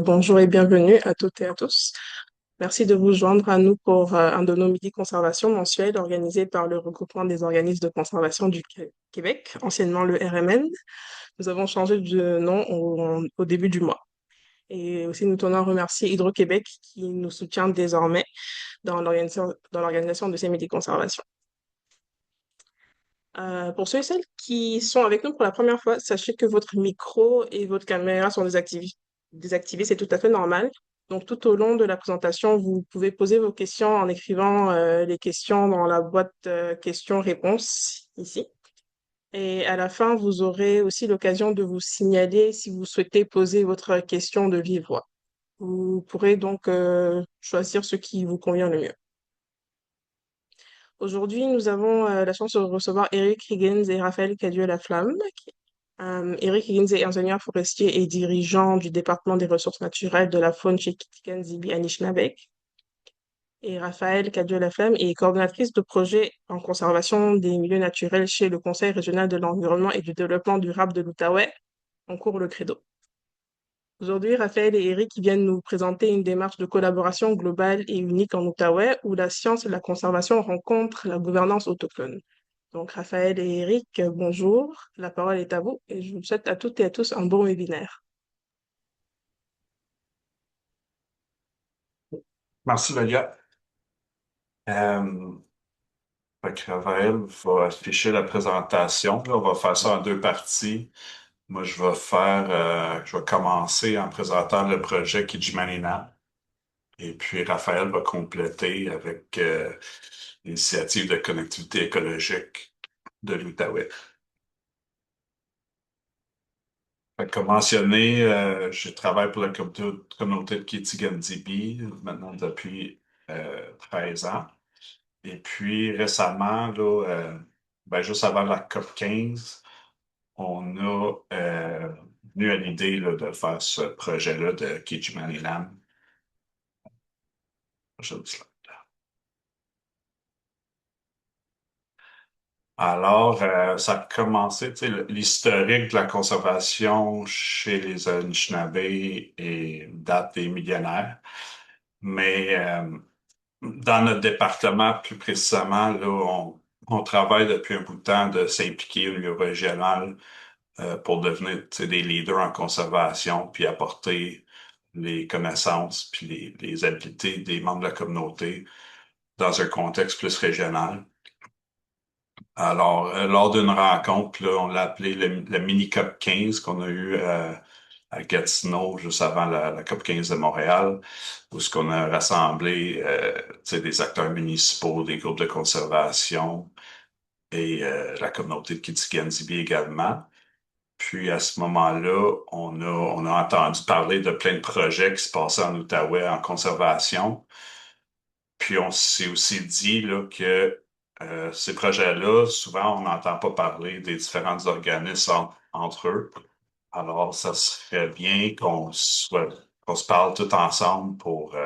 Bonjour et bienvenue à toutes et à tous. Merci de vous joindre à nous pour un de nos midis conservation mensuels organisés par le regroupement des organismes de conservation du Québec, anciennement le RMN. Nous avons changé de nom au début du mois. Et aussi, nous tenons à remercier Hydro-Québec qui nous soutient désormais dans l'organisation de ces midis conservation. Pour ceux et celles qui sont avec nous pour la première fois, sachez que votre micro et votre caméra sont désactivés, c'est tout à fait normal. Donc, tout au long de la présentation, vous pouvez poser vos questions en écrivant les questions dans la boîte questions-réponses ici. Et à la fin, vous aurez aussi l'occasion de vous signaler si vous souhaitez poser votre question de vive voix. Vous pourrez donc choisir ce qui vous convient le mieux. Aujourd'hui, nous avons la chance de recevoir Eric Higgins et Raphaël Cadieux-Laflamme. Eric Higgins est ingénieur forestier et dirigeant du département des ressources naturelles de la faune chez Kitigan-Zibi Anishinabek. Et Raphaël Cadieux-Laflamme est coordonnatrice de projet en conservation des milieux naturels chez le Conseil régional de l'environnement et du développement durable de l'Outaouais, en cours le Credo. Aujourd'hui, Raphaël et Eric viennent nous présenter une démarche de collaboration globale et unique en Outaouais où la science et la conservation rencontrent la gouvernance autochtone. Donc, Raphaël et Eric, bonjour. La parole est à vous et je vous souhaite à toutes et à tous un bon webinaire. Merci, Lélia. Fait que Raphaël va afficher la présentation. Là, on va faire ça en deux parties. Moi, je vais commencer en présentant le projet Kijimanina. Et puis, Raphaël va compléter avec l'initiative de connectivité écologique de l'Outaouais. Fait que comme mentionné, je travaille pour la communauté de Kitigan-Zibi maintenant depuis 13 ans. Et puis récemment, là, juste avant la COP 15, on a venu à l'idée là, de faire ce projet-là de Kijimaniland. Alors, ça a commencé, tu sais, l'historique de la conservation chez les Anishinabés date des millénaires. Mais dans notre département, plus précisément, là, on travaille depuis un bout de temps de s'impliquer au niveau régional pour devenir tu sais, des leaders en conservation, puis apporter les connaissances puis les habiletés des membres de la communauté dans un contexte plus régional. Alors, lors d'une rencontre, là, on l'a appelé le mini COP 15 qu'on a eu à Gatineau juste avant la COP 15 de Montréal, où ce qu'on a rassemblé tu sais, des acteurs municipaux, des groupes de conservation et la communauté de Kitigan-Zibi également. Puis à ce moment-là, on a entendu parler de plein de projets qui se passaient en Outaouais en conservation. Puis on s'est aussi dit là, que ces projets-là, souvent, on n'entend pas parler des différents organismes entre eux. Alors, ça serait bien qu'on se parle tout ensemble pour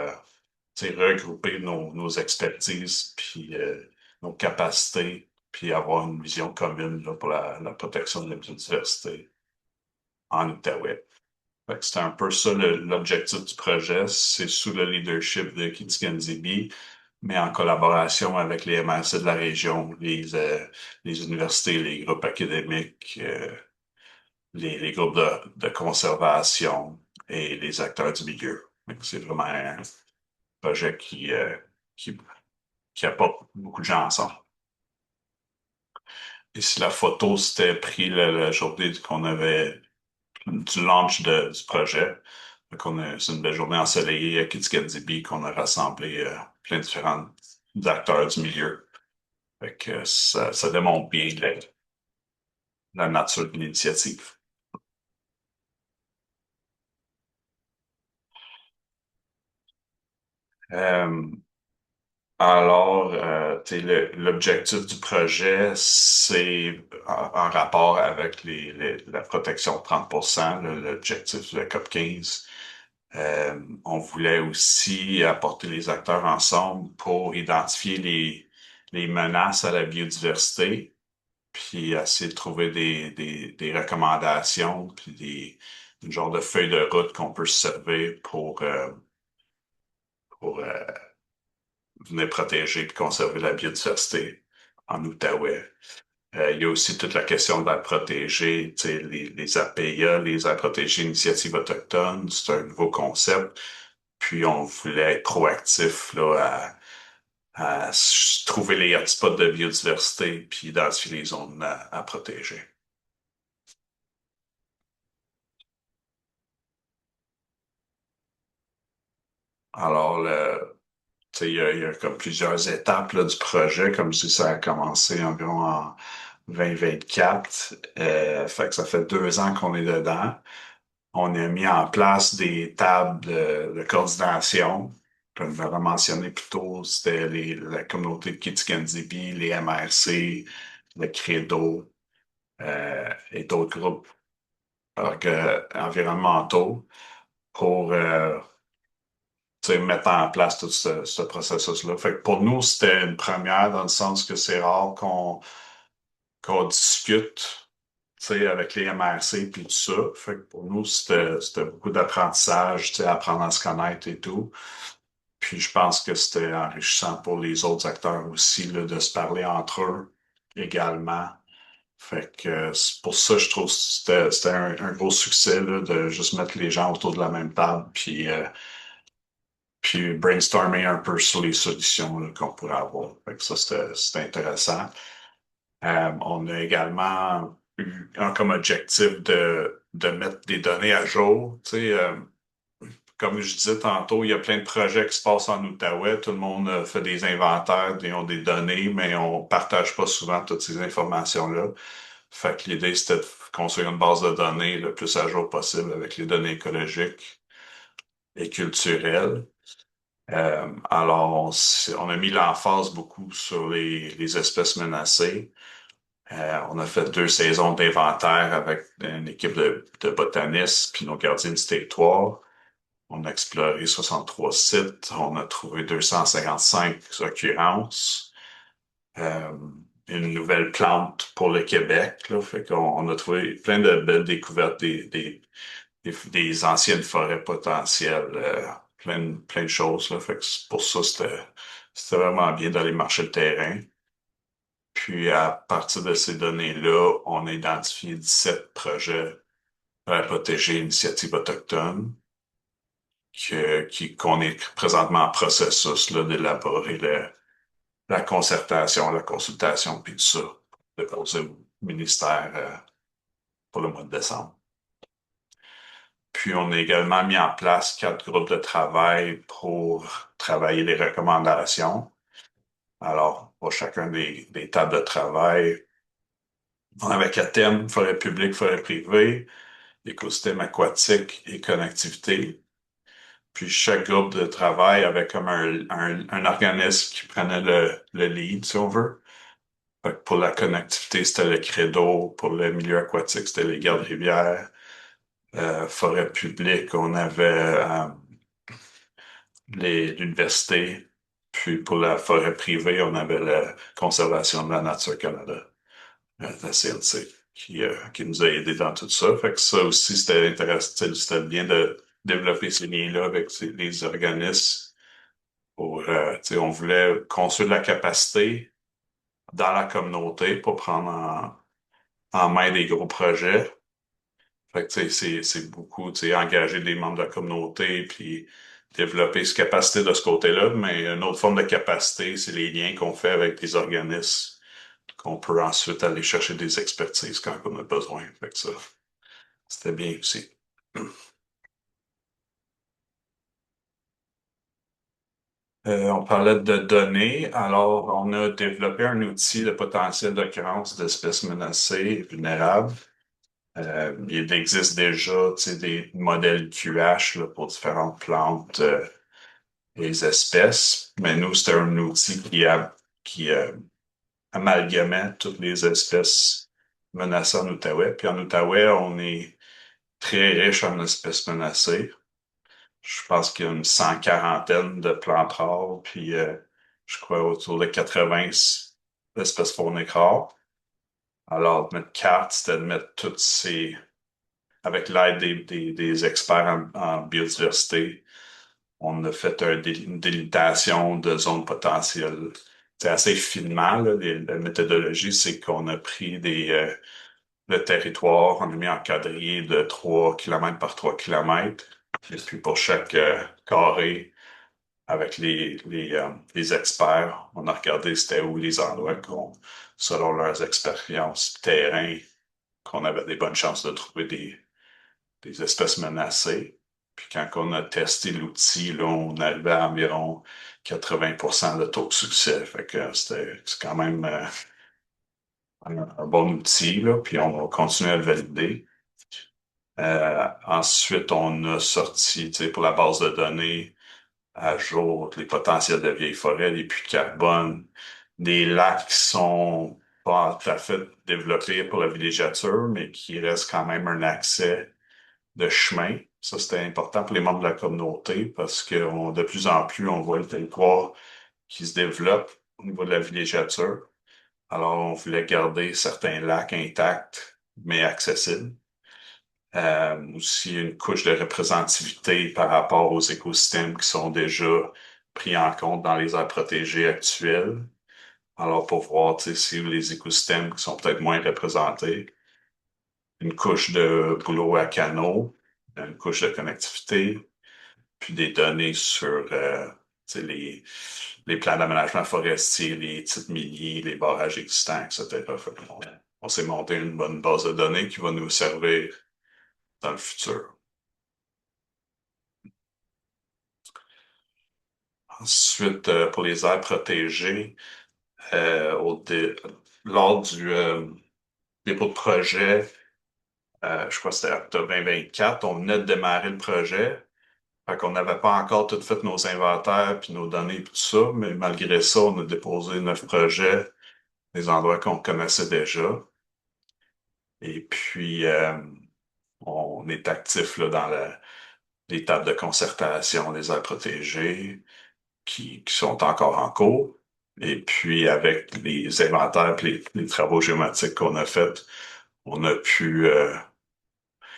tu sais, regrouper nos expertises, puis nos capacités, puis avoir une vision commune là, pour la protection de la biodiversité en Outaouais. Fait que c'est un peu ça l'objectif du projet. C'est sous le leadership de Kitigan-Zibi, mais en collaboration avec les MRC de la région, les universités, les groupes académiques, les groupes de conservation et les acteurs du milieu. Fait que c'est vraiment un projet qui, qui apporte beaucoup de gens ensemble. Et si la photo, c'était pris la journée qu'on avait du launch du projet. C'est une belle journée ensoleillée à Kitigan-Zibi qu'on a rassemblé plein de différents acteurs du milieu. Fait que ça démontre bien la nature de l'initiative. Euh, tu sais, l'objectif du projet, c'est en rapport avec la protection de 30%, l'objectif de la COP 15. On voulait aussi apporter les acteurs ensemble pour identifier les menaces à la biodiversité, puis essayer de trouver des recommandations, puis une genre de feuille de route qu'on peut se servir pour venir protéger et conserver la biodiversité en Outaouais. Il y a aussi toute la question de la protéger, tu sais, les APIA, les aires protégées initiatives autochtones, c'est un nouveau concept. Puis on voulait être proactif là, à trouver les hotspots de biodiversité puis identifier les zones à protéger. Alors, tu sais, il y a comme plusieurs étapes là, du projet, comme si ça a commencé environ en 2024. Fait que ça fait 2 ans qu'on est dedans. On a mis en place des tables de coordination. Comme je l'avais mentionné plus tôt, c'était la communauté de Kitikandjibi, les MRC, le Credo et d'autres groupes environnementaux pour tu sais, mettre en place tout ce processus-là. Fait que pour nous, c'était une première dans le sens que c'est rare qu'on discute tu sais, avec les MRC puis tout ça. Fait que pour nous, c'était beaucoup d'apprentissage, tu sais, apprendre à se connaître et tout. Puis je pense que c'était enrichissant pour les autres acteurs aussi, là, de se parler entre eux également. Fait que c'est pour ça, je trouve que c'était un gros succès, là, de juste mettre les gens autour de la même table, puis brainstormer un peu sur les solutions là, qu'on pourrait avoir. Fait que ça, c'était intéressant. On a également eu comme objectif de mettre des données à jour. Tu sais, comme je disais tantôt, il y a plein de projets qui se passent en Outaouais. Tout le monde fait des inventaires, ils ont des données, mais on partage pas souvent toutes ces informations-là. Fait que l'idée, c'était de construire une base de données le plus à jour possible avec les données écologiques et culturelles. Alors, on a mis l'emphase beaucoup sur les espèces menacées. On a fait 2 saisons d'inventaire avec une équipe de botanistes puis nos gardiens du territoire. On a exploré 63 sites. On a trouvé 255 occurrences. Euh, une nouvelle plante pour le Québec. Là. Fait qu'on on a trouvé plein de belles découvertes des anciennes forêts potentielles. Plein de choses. Là. Fait que pour ça, c'était vraiment bien d'aller marcher le terrain. Puis à partir de ces données-là, on a identifié 17 projets à protéger initiatives autochtones qu'on est présentement en processus là, d'élaborer la concertation, la consultation, puis tout ça, de poser au ministère pour le mois de décembre. Puis on a également mis en place 4 groupes de travail pour travailler les recommandations. Alors, pour chacun des tables de travail, on avait 4 thèmes, forêt publique, forêt privée, écosystème aquatique et connectivité. Puis chaque groupe de travail avait comme un organisme qui prenait le lead, si on veut. Fait que pour la connectivité, c'était le Credo. Pour le milieu aquatique, c'était les gardes-rivières. Forêt publique, on avait l'université. Puis pour la forêt privée, on avait la Conservation de la Nature Canada, la CNC, qui nous a aidés dans tout ça. Fait que ça aussi, c'était intéressant. C'était bien de développer ces liens-là avec les organismes. On voulait construire de la capacité dans la communauté pour prendre en main des gros projets. Fait que, c'est beaucoup, engager des membres de la communauté puis développer cette capacité de ce côté-là. Mais une autre forme de capacité, c'est les liens qu'on fait avec des organismes qu'on peut ensuite aller chercher des expertises quand on a besoin. Fait que ça, c'était bien aussi. On parlait de données. Alors, on a développé un outil de potentiel d'occurrence d'espèces menacées et vulnérables. Il existe déjà, des modèles QH là, pour différentes plantes et espèces, mais nous, c'était un outil qui amalgamait toutes les espèces menacées en Outaouais. Puis en Outaouais, on est très riche en espèces menacées. Je pense qu'il y a une 140aine de plantes rares, puis je crois autour de 80 espèces fauniques rares. Alors, notre carte, c'était de mettre toutes ces avec l'aide des experts en biodiversité, on a fait une délimitation de zones potentielles. C'est assez finement, là, la méthodologie, c'est qu'on a pris le territoire, on a mis un quadrillé de 3 km par 3 km. Et puis pour chaque carré, avec les experts, on a regardé c'était où les endroits selon leurs expériences terrain, qu'on avait des bonnes chances de trouver des espèces menacées. Puis quand on a testé l'outil, là, on arrivait à environ 80% de taux de succès. Fait que c'est quand même un bon outil, là, puis on va continuer à le valider. Ensuite, on a sorti, tu sais, pour la base de données, à jour les potentiels de vieilles forêts, les puits de carbone, des lacs qui sont pas tout à fait développés pour la villégiature, mais qui restent quand même un accès de chemin. Ça, c'était important pour les membres de la communauté parce que de plus en plus, on voit le territoire qui se développe au niveau de la villégiature. Alors, on voulait garder certains lacs intacts, mais accessibles. Aussi, une couche de représentativité par rapport aux écosystèmes qui sont déjà pris en compte dans les aires protégées actuelles. Alors, pour voir, tu sais, si les écosystèmes qui sont peut-être moins représentés, une couche de boulot à canaux, une couche de connectivité, puis des données sur tu sais, les plans d'aménagement forestier, les titres miniers, les barrages existants, etc. Fait on s'est monté une bonne base de données qui va nous servir dans le futur. Ensuite, pour les aires protégées, lors du dépôt de projet, je crois que c'était octobre 2024, on venait de démarrer le projet. Fait qu'on n'avait pas encore tout fait nos inventaires puis nos données et tout ça, mais malgré ça, on a déposé 9 projets, des endroits qu'on connaissait déjà. Et puis, on est actif là, dans les tables de concertation des aires protégées qui sont encore en cours. Et puis, avec les inventaires et les travaux géomatiques qu'on a faits, on a pu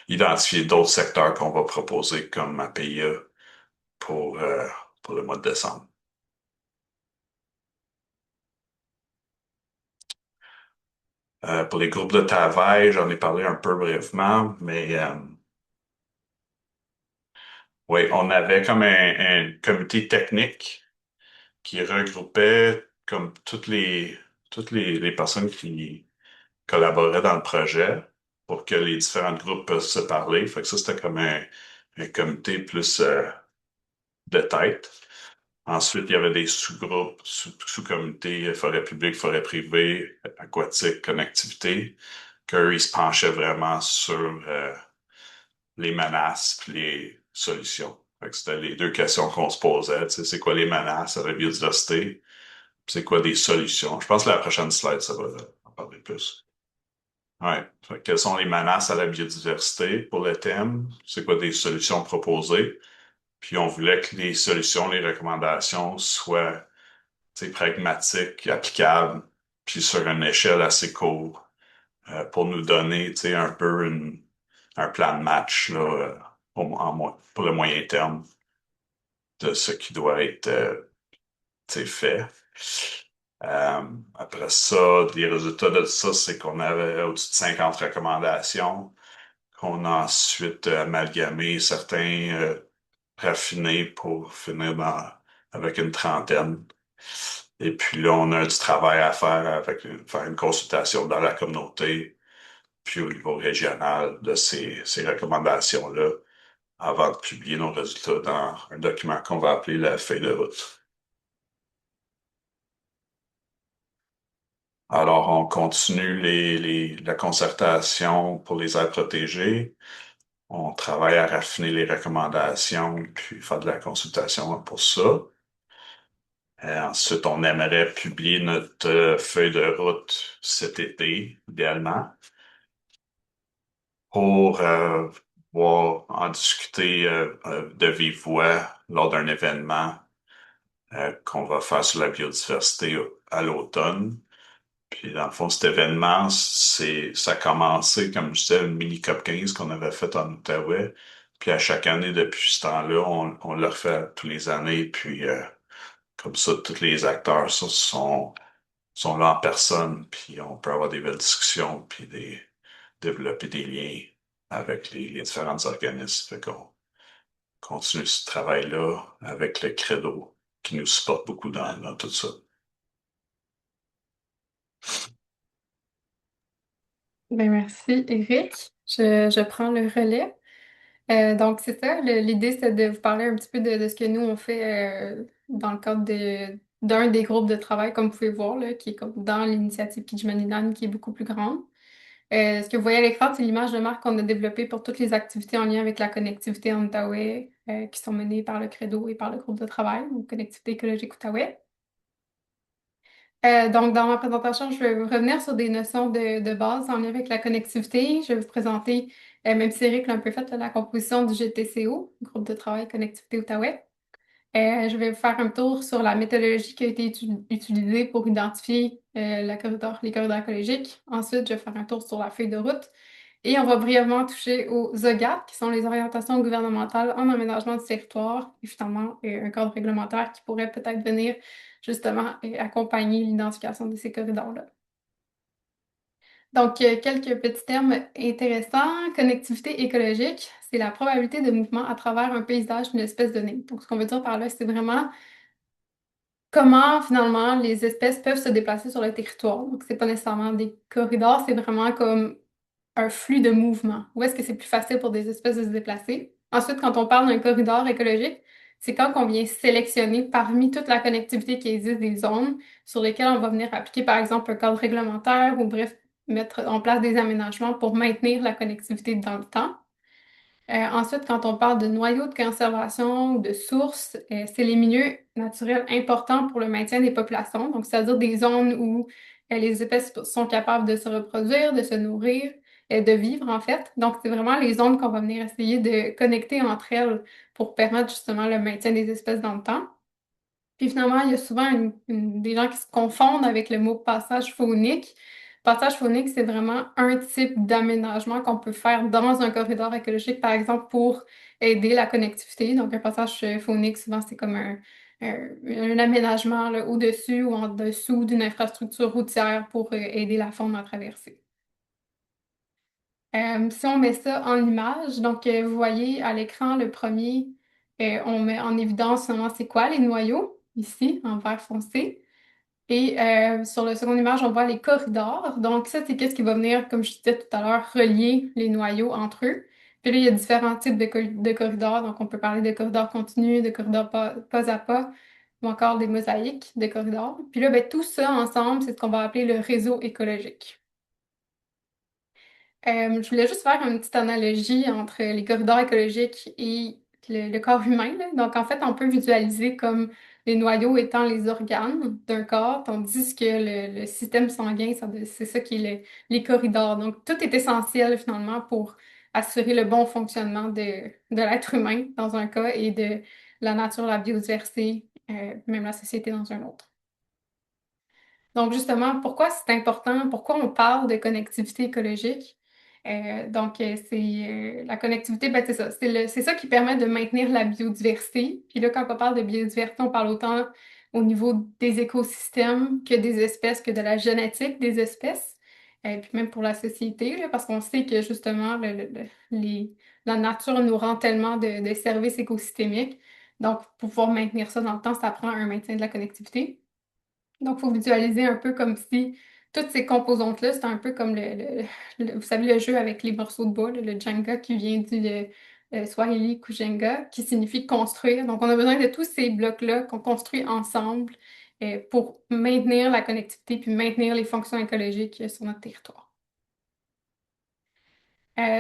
identifier d'autres secteurs qu'on va proposer comme APIA pour, euh, pour le mois de décembre. Pour les groupes de travail, j'en ai parlé un peu brièvement, mais oui, on avait comme un comité technique qui regroupait comme toutes les personnes qui collaboraient dans le projet pour que les différents groupes puissent se parler. Fait que ça, c'était comme un comité plus de tête. Ensuite, il y avait des sous-groupes, sous-comités, forêt publique, forêt privée, aquatique, connectivité, qu'eux, ils se penchaient vraiment sur les menaces puis les solutions. Fait que c'était les deux questions qu'on se posait. Tu sais, c'est quoi les menaces à la biodiversité? Puis c'est quoi des solutions? Je pense que la prochaine slide, ça va en parler plus. Ouais. Fait que quelles sont les menaces à la biodiversité pour le thème? C'est quoi des solutions proposées? Puis on voulait que les solutions, les recommandations soient, tu sais, pragmatiques, applicables, puis sur une échelle assez courte, pour nous donner, tu sais, un peu un plan de match là, pour le moyen terme de ce qui doit être tu sais, fait. Après ça, les résultats de ça, c'est qu'on avait au-dessus de 50 recommandations, qu'on a ensuite amalgamé certains raffinés pour finir avec une trentaine. Et puis là, on a du travail à faire avec faire une consultation dans la communauté, puis au niveau régional de ces recommandations-là, avant de publier nos résultats dans un document qu'on va appeler la feuille de route. Alors, on continue la concertation pour les aires protégées. On travaille à raffiner les recommandations, puis faire de la consultation pour ça. Ensuite, on aimerait publier notre feuille de route cet été, idéalement, pour pouvoir en discuter de vive voix lors d'un événement qu'on va faire sur la biodiversité à l'automne. Puis dans le fond, cet événement, ça a commencé, comme je disais, une mini COP 15 qu'on avait faite en Outaouais. Puis à chaque année depuis ce temps-là, on le refait tous les années. Puis comme ça, tous les acteurs sont là en personne. Puis on peut avoir des belles discussions, puis développer des liens avec les différents organismes. Fait qu'on continue ce travail-là avec le Credo qui nous supporte beaucoup dans tout ça. Ben merci, Eric. Je prends le relais. Donc, c'est ça, l'idée, c'est de vous parler un petit peu de ce que nous, on fait dans le cadre d'un des groupes de travail, comme vous pouvez voir, là, qui est comme dans l'initiative Kijumaninan, qui est beaucoup plus grande. Ce que vous voyez à l'écran, c'est l'image de marque qu'on a développée pour toutes les activités en lien avec la connectivité en Outaouais, qui sont menées par le Credo et par le groupe de travail, donc Connectivité écologique Outaouais. Donc, dans ma présentation, je vais revenir sur des notions de base en lien avec la connectivité. Je vais vous présenter, même si Eric l'a un peu fait, là, la composition du GTCO, Groupe de travail Connectivité Outaouais. Je vais vous faire un tour sur la méthodologie qui a été utilisée pour identifier les corridors écologiques. Ensuite, je vais faire un tour sur la feuille de route. Et on va brièvement toucher aux OGAT, qui sont les orientations gouvernementales en aménagement du territoire, et finalement un cadre réglementaire qui pourrait peut-être venir justement accompagner l'identification de ces corridors-là. Donc, quelques petits termes intéressants. Connectivité écologique, c'est la probabilité de mouvement à travers un paysage d'une espèce donnée. Donc, ce qu'on veut dire par là, c'est vraiment comment finalement les espèces peuvent se déplacer sur le territoire. Donc, c'est pas nécessairement des corridors, c'est vraiment comme un flux de mouvement. Où est-ce que c'est plus facile pour des espèces de se déplacer? Ensuite, quand on parle d'un corridor écologique, c'est quand on vient sélectionner parmi toute la connectivité qui existe des zones sur lesquelles on va venir appliquer, par exemple, un cadre réglementaire ou bref, mettre en place des aménagements pour maintenir la connectivité dans le temps. Ensuite, quand on parle de noyaux de conservation ou de sources, c'est les milieux naturels importants pour le maintien des populations. Donc, c'est-à-dire des zones où les espèces sont capables de se reproduire, de se nourrir, de vivre en fait. Donc, c'est vraiment les zones qu'on va venir essayer de connecter entre elles pour permettre justement le maintien des espèces dans le temps. Puis finalement, il y a souvent des gens qui se confondent avec le mot passage faunique. Passage faunique, c'est vraiment un type d'aménagement qu'on peut faire dans un corridor écologique, par exemple, pour aider la connectivité. Donc, un passage faunique, souvent, c'est comme un aménagement là, au-dessus ou en dessous d'une infrastructure routière pour aider la faune à traverser. Si on met ça en image, donc vous voyez à l'écran le premier, on met en évidence seulement c'est quoi les noyaux, ici, en vert foncé. Et sur la seconde image, on voit les corridors. Donc ça, c'est qu'est-ce qui va venir, comme je disais tout à l'heure, relier les noyaux entre eux. Puis là, il y a différents types de corridors. Donc on peut parler de corridors continus, de corridors pas à pas, ou encore des mosaïques de corridors. Puis là, ben, tout ça ensemble, c'est ce qu'on va appeler le réseau écologique. Je voulais juste faire une petite analogie entre les corridors écologiques et le corps humain, là. Donc, en fait, on peut visualiser comme les noyaux étant les organes d'un corps, tandis que le système sanguin, c'est ça qui est les corridors. Donc, tout est essentiel finalement pour assurer le bon fonctionnement de l'être humain dans un cas et de la nature, la biodiversité, même la société dans un autre. Donc, justement, pourquoi c'est important? Pourquoi on parle de connectivité écologique? La connectivité, ben, c'est ça. C'est ça qui permet de maintenir la biodiversité. Puis là, quand on parle de biodiversité, on parle autant au niveau des écosystèmes que des espèces, que de la génétique des espèces. Puis même pour la société, là, parce qu'on sait que justement, la nature nous rend tellement de services écosystémiques. Donc, pour pouvoir maintenir ça dans le temps, ça prend un maintien de la connectivité. Donc, il faut visualiser un peu comme si toutes ces composantes-là, c'est un peu comme vous savez, le jeu avec les morceaux de bois, là, le Jenga qui vient du Swahili Kujenga, qui signifie construire. Donc, on a besoin de tous ces blocs-là qu'on construit ensemble pour maintenir la connectivité puis maintenir les fonctions écologiques sur notre territoire.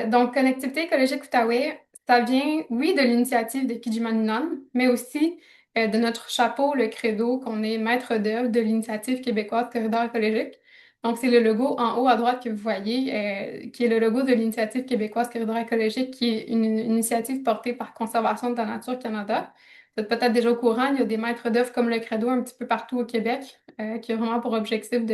Donc, Connectivité écologique Outaouais, ça vient, oui, de l'initiative de Kijimaninan, mais aussi de notre chapeau, le Credo, qu'on est maître d'œuvre de l'initiative québécoise Corridor écologique. Donc, c'est le logo en haut à droite que vous voyez, qui est le logo de l'initiative québécoise Corridor écologique, qui est une initiative portée par Conservation de la Nature Canada. Vous êtes peut-être déjà au courant, il y a des maîtres d'œuvre comme le Credo un petit peu partout au Québec, qui a vraiment pour objectif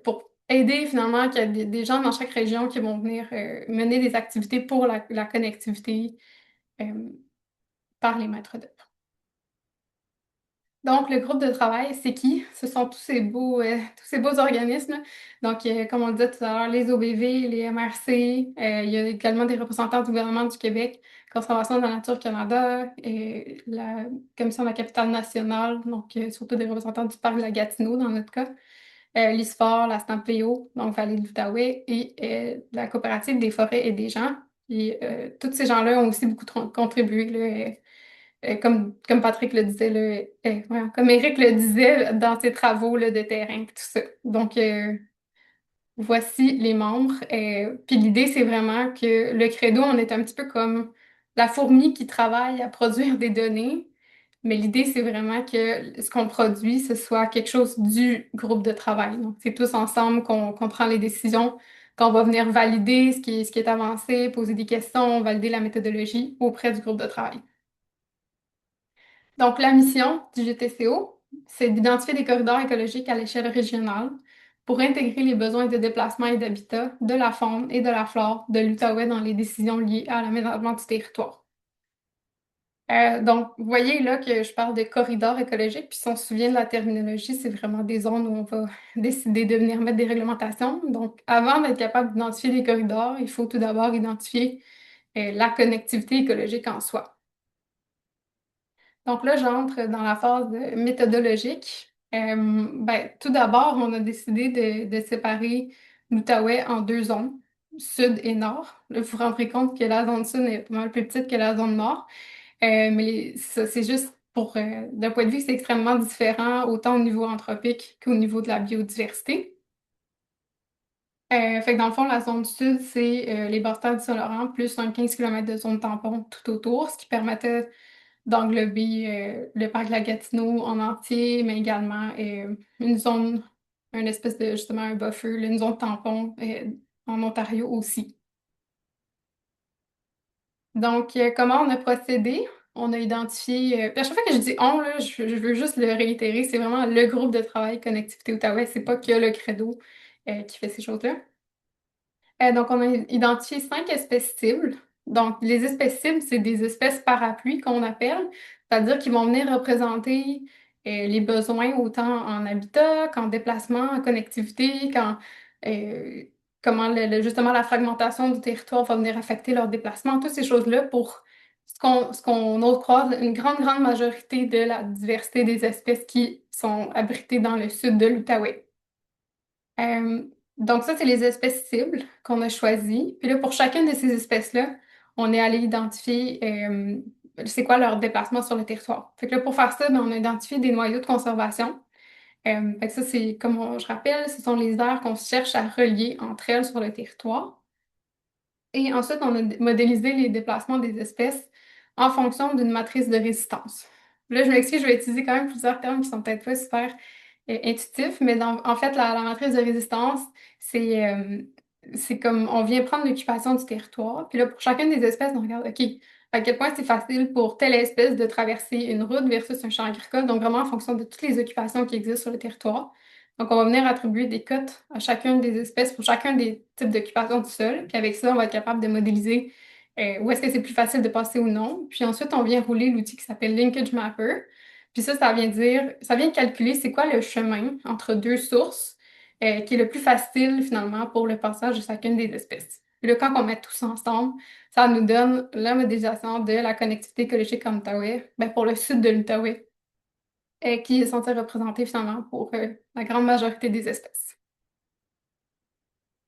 pour aider finalement qu'il y a des gens dans chaque région qui vont venir mener des activités pour la connectivité euh, par les maîtres d'œuvre. Donc, le groupe de travail, c'est qui? Ce sont tous ces beaux organismes, là. Donc, comme on le disait tout à l'heure, les OBV, les MRC, il y a également des représentants du gouvernement du Québec, Conservation de la nature Canada, et la Commission de la capitale nationale, donc surtout des représentants du parc de la Gatineau dans notre cas, l'ISFOR, la SNAPEO, donc Vallée de l'Outaouais, et la coopérative des forêts et des gens. Et tous ces gens-là ont aussi beaucoup contribué, là, comme Patrick le disait, là, voyons, comme Eric le disait dans ses travaux là, de terrain, tout ça. Donc, voici les membres. Puis l'idée, c'est vraiment que le Credo, on est un petit peu comme la fourmi qui travaille à produire des données, mais l'idée, c'est vraiment que ce qu'on produit, ce soit quelque chose du groupe de travail. Donc, c'est tous ensemble qu'on prend les décisions, qu'on va venir valider ce qui est avancé, poser des questions, valider la méthodologie auprès du groupe de travail. Donc, la mission du GTCO, c'est d'identifier des corridors écologiques à l'échelle régionale pour intégrer les besoins de déplacement et d'habitat de la faune et de la flore de l'Outaouais dans les décisions liées à l'aménagement du territoire. Donc, vous voyez là que je parle de corridors écologiques, puis si on se souvient de la terminologie, c'est vraiment des zones où on va décider de venir mettre des réglementations. Donc, avant d'être capable d'identifier des corridors, il faut tout d'abord identifier la connectivité écologique en soi. Donc là, j'entre dans la phase méthodologique. Tout d'abord, on a décidé de séparer l'Outaouais en deux zones, sud et nord. Là, vous vous rendrez compte que la zone sud est pas mal plus petite que la zone nord. Mais ça, c'est juste pour, d'un point de vue, c'est extrêmement différent, autant au niveau anthropique qu'au niveau de la biodiversité. Fait que dans le fond, la zone sud, c'est les Bastades du Saint-Laurent, plus un 15 km de zone tampon tout autour, ce qui permettait d'englober le parc de la Gatineau en entier, mais également une zone, une espèce de, justement, un buffer, là, une zone tampon en Ontario aussi. Donc, comment on a procédé? On a identifié, puis à chaque fois que je dis on, là, je veux juste le réitérer, c'est vraiment le groupe de travail Connectivité Outaouais, c'est pas que le Credo qui fait ces choses-là. Donc, on a identifié 5 espèces cibles. Donc, les espèces cibles, c'est des espèces parapluies qu'on appelle, c'est-à-dire qu'ils vont venir représenter les besoins autant en habitat qu'en déplacement, en connectivité, euh, comment justement la fragmentation du territoire va venir affecter leur déplacement, toutes ces choses-là pour ce qu'on ose croire, une grande, grande majorité de la diversité des espèces qui sont abritées dans le sud de l'Outaouais. Euh, donc ça, c'est les espèces cibles qu'on a choisies. Puis là, pour chacune de ces espèces-là, on est allé identifier c'est quoi leur déplacement sur le territoire. Fait que là, pour faire ça, ben, on a identifié des noyaux de conservation. Fait que ça, c'est, je rappelle, ce sont les aires qu'on cherche à relier entre elles sur le territoire. Et ensuite, on a modélisé les déplacements des espèces en fonction d'une matrice de résistance. Là, je m'excuse, je vais utiliser quand même plusieurs termes qui sont peut-être pas super intuitifs, mais en fait, la matrice de résistance, c'est comme on vient prendre l'occupation du territoire. Puis là, pour chacune des espèces, on regarde, OK, à quel point c'est facile pour telle espèce de traverser une route versus un champ agricole, donc vraiment en fonction de toutes les occupations qui existent sur le territoire. Donc, on va venir attribuer des cotes à chacune des espèces pour chacun des types d'occupation du sol. Puis avec ça, on va être capable de modéliser où est-ce que c'est plus facile de passer ou non. Puis ensuite, on vient rouler l'outil qui s'appelle Linkage Mapper. Puis ça vient calculer c'est quoi le chemin entre deux sources qui est le plus facile finalement pour le passage de chacune des espèces. Puis là, quand on met tout ça ensemble, ça nous donne la modélisation de la connectivité écologique en Outaouais, ben, pour le sud de l'Outaouais qui est censé représenter finalement pour la grande majorité des espèces.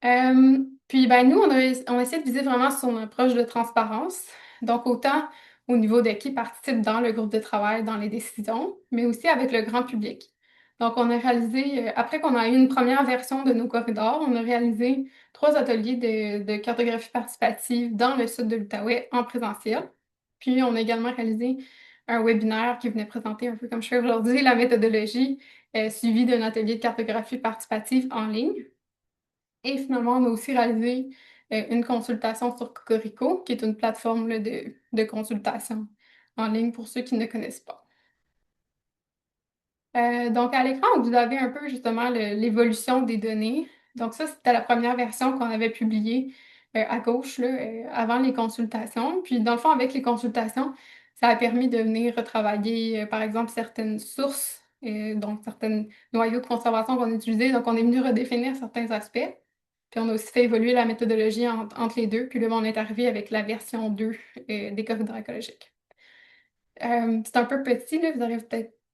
Puis ben, nous, on a essayé de viser vraiment sur une approche de transparence, donc autant au niveau de qui participe dans le groupe de travail, dans les décisions, mais aussi avec le grand public. Donc, on a réalisé, après qu'on a eu une première version de nos corridors, on a réalisé 3 ateliers de cartographie participative dans le sud de l'Outaouais en présentiel. Puis, on a également réalisé un webinaire qui venait présenter un peu comme je fais aujourd'hui la méthodologie suivie d'un atelier de cartographie participative en ligne. Et finalement, on a aussi réalisé une consultation sur Cocorico, qui est une plateforme là, de consultation en ligne pour ceux qui ne connaissent pas. Donc, à l'écran, vous avez un peu justement l'évolution des données. Donc, ça, c'était la première version qu'on avait publiée à gauche, là, avant les consultations. Puis, dans le fond, avec les consultations, ça a permis de venir retravailler, par exemple, certaines sources, donc certains noyaux de conservation qu'on utilisait. Donc, on est venu redéfinir certains aspects. Puis, on a aussi fait évoluer la méthodologie entre les deux. Puis là, on est arrivé avec la version 2 des corridors écologiques. C'est un peu petit, là, vous n'arrivez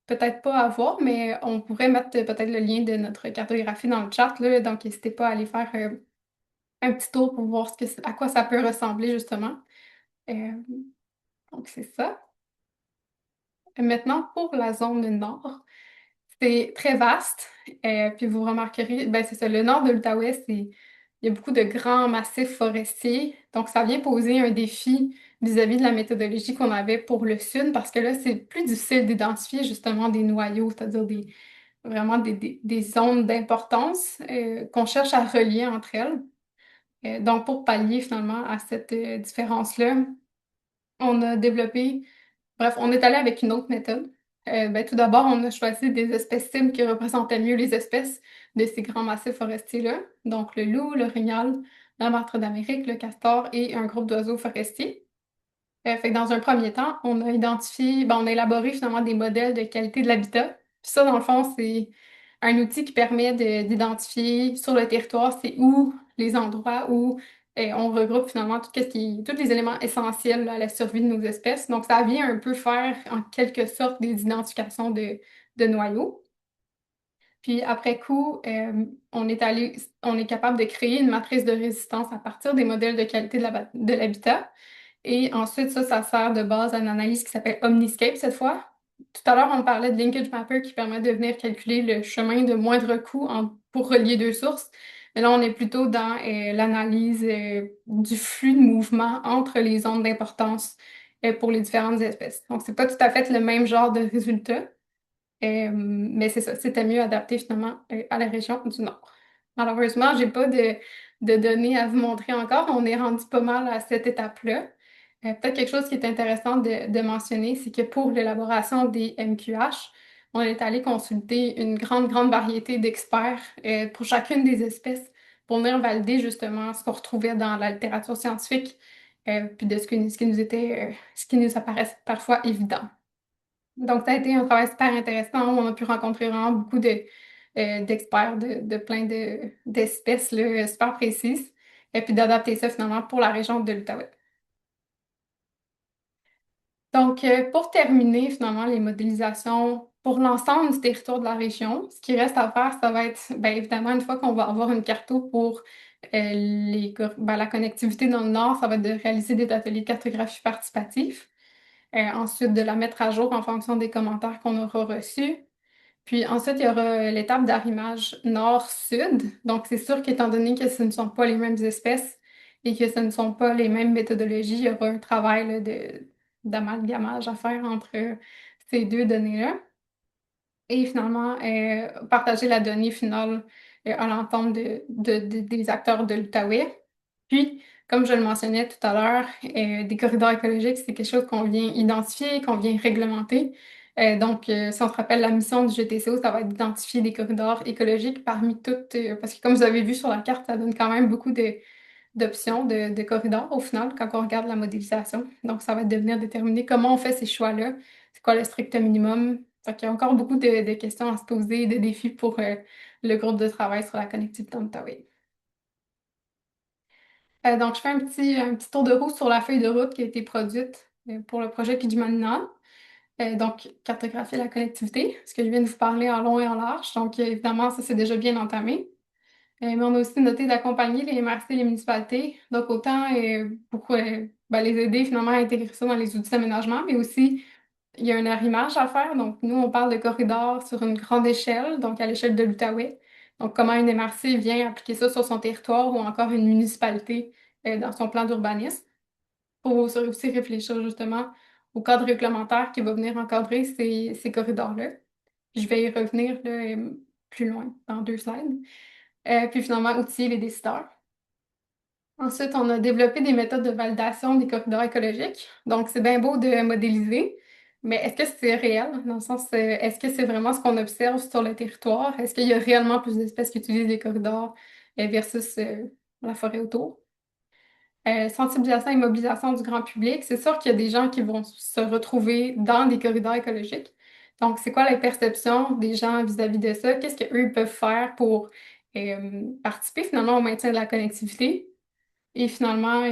peut-être pas à voir, mais on pourrait mettre peut-être le lien de notre cartographie dans le chat, là, donc n'hésitez pas à aller faire un petit tour pour voir à quoi ça peut ressembler, justement. Euh, donc, c'est ça. Maintenant, pour la zone nord, c'est très vaste. Puis vous remarquerez, ben c'est ça, le nord de l'Outaouais, il y a beaucoup de grands massifs forestiers. Donc, ça vient poser un défi vis-à-vis de la méthodologie qu'on avait pour le sud, parce que là, c'est plus difficile d'identifier justement des noyaux, c'est-à-dire vraiment des zones d'importance qu'on cherche à relier entre elles. Donc, pour pallier finalement à cette différence-là, on a développé. Bref, on est allé avec une autre méthode. Ben, tout d'abord, on a choisi des espèces cibles qui représentaient mieux les espèces de ces grands massifs forestiers-là. Donc, le loup, l'orignal, la martre d'Amérique, le castor et un groupe d'oiseaux forestiers. Fait que dans un premier temps, on a identifié, ben, on a élaboré finalement des modèles de qualité de l'habitat. Puis ça, dans le fond, c'est un outil qui permet d'identifier sur le territoire, c'est où les endroits où on regroupe finalement tous les éléments essentiels là, à la survie de nos espèces. Donc, ça vient un peu faire en quelque sorte des identifications de noyaux. Puis après coup, on est capable de créer une matrice de résistance à partir des modèles de qualité de l'habitat. Et ensuite, ça sert de base à une analyse qui s'appelle Omniscape cette fois. Tout à l'heure, on parlait de Linkage Mapper qui permet de venir calculer le chemin de moindre coût pour relier deux sources. Mais là, on est plutôt dans l'analyse du flux de mouvement entre les zones d'importance pour les différentes espèces. Donc, c'est pas tout à fait le même genre de résultat. Mais c'est ça, c'était mieux adapté finalement à la région du Nord. Malheureusement, j'ai pas de données à vous montrer encore. On est rendu pas mal à cette étape-là. Peut-être quelque chose qui est intéressant de mentionner, c'est que pour l'élaboration des MQH, on est allé consulter une grande variété d'experts pour chacune des espèces pour venir valider justement ce qu'on retrouvait dans la littérature scientifique, puis de ce qui nous apparaît parfois évident. Donc, ça a été un travail super intéressant où on a pu rencontrer vraiment beaucoup d'experts de plein d'espèces là, super précises et puis d'adapter ça finalement pour la région de l'Outaouais. Donc, pour terminer finalement les modélisations pour l'ensemble du territoire de la région, ce qui reste à faire, ça va être bien évidemment une fois qu'on va avoir une carto pour la connectivité dans le nord, ça va être de réaliser des ateliers de cartographie participatif. Ensuite, de la mettre à jour en fonction des commentaires qu'on aura reçus. Puis ensuite, il y aura l'étape d'arrimage nord-sud. Donc, c'est sûr qu'étant donné que ce ne sont pas les mêmes espèces et que ce ne sont pas les mêmes méthodologies, il y aura un travail là, d'amalgamage à faire entre ces deux données-là. Et finalement, partager la donnée finale à l'ensemble des acteurs de l'Outaouais. Puis, comme je le mentionnais tout à l'heure, des corridors écologiques, c'est quelque chose qu'on vient identifier, qu'on vient réglementer. Donc, si on se rappelle la mission du GTCO, ça va être d'identifier des corridors écologiques parmi toutes, parce que comme vous avez vu sur la carte, ça donne quand même beaucoup d'options de corridors au final quand on regarde la modélisation. Donc, ça va être de venir déterminer comment on fait ces choix-là, c'est quoi le strict minimum. Fait qu'il y a encore beaucoup de questions à se poser, de défis pour le groupe de travail sur la connectivité en Outaouais. Donc, je fais un petit tour de roue sur la feuille de route qui a été produite pour le projet Kidjumanina. Donc, cartographier la connectivité, ce que je viens de vous parler en long et en large. Donc, évidemment, ça, c'est déjà bien entamé. Mais on a aussi noté d'accompagner les MRC et les municipalités. Donc, autant pour les aider finalement à intégrer ça dans les outils d'aménagement, mais aussi, il y a un arrimage à faire. Donc, nous, on parle de corridors sur une grande échelle, donc à l'échelle de l'Outaouais. Donc, comment une MRC vient appliquer ça sur son territoire ou encore une municipalité dans son plan d'urbanisme pour aussi réfléchir justement au cadre réglementaire qui va venir encadrer ces corridors-là. Je vais y revenir là, plus loin dans 2 slides. Puis finalement, outiller les décideurs. Ensuite, on a développé des méthodes de validation des corridors écologiques. Donc, c'est bien beau de modéliser, Mais est-ce que c'est réel? Dans le sens, est-ce que c'est vraiment ce qu'on observe sur le territoire? Est-ce qu'il y a réellement plus d'espèces qui utilisent les corridors versus la forêt autour? Sensibilisation et mobilisation du grand public. C'est sûr qu'il y a des gens qui vont se retrouver dans des corridors écologiques. Donc, c'est quoi la perception des gens vis-à-vis de ça? Qu'est-ce qu'eux peuvent faire pour participer finalement au maintien de la connectivité? Et finalement,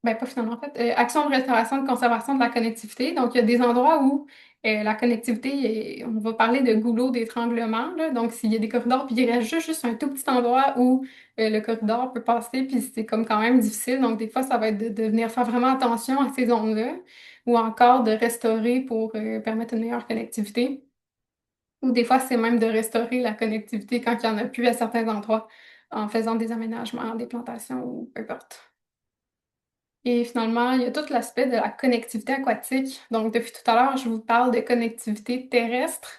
ben pas finalement en fait, action de restauration de conservation de la connectivité. Donc, il y a des endroits où la connectivité, on va parler de goulot d'étranglement, là. Donc, s'il y a des corridors, puis il reste juste un tout petit endroit où le corridor peut passer, puis c'est comme quand même difficile. Donc, des fois, ça va être de venir faire vraiment attention à ces zones-là, ou encore de restaurer pour permettre une meilleure connectivité. Ou des fois, c'est même de restaurer la connectivité quand il n'y en a plus à certains endroits en faisant des aménagements, des plantations ou peu importe. Et finalement, il y a tout l'aspect de la connectivité aquatique. Donc, depuis tout à l'heure, je vous parle de connectivité terrestre,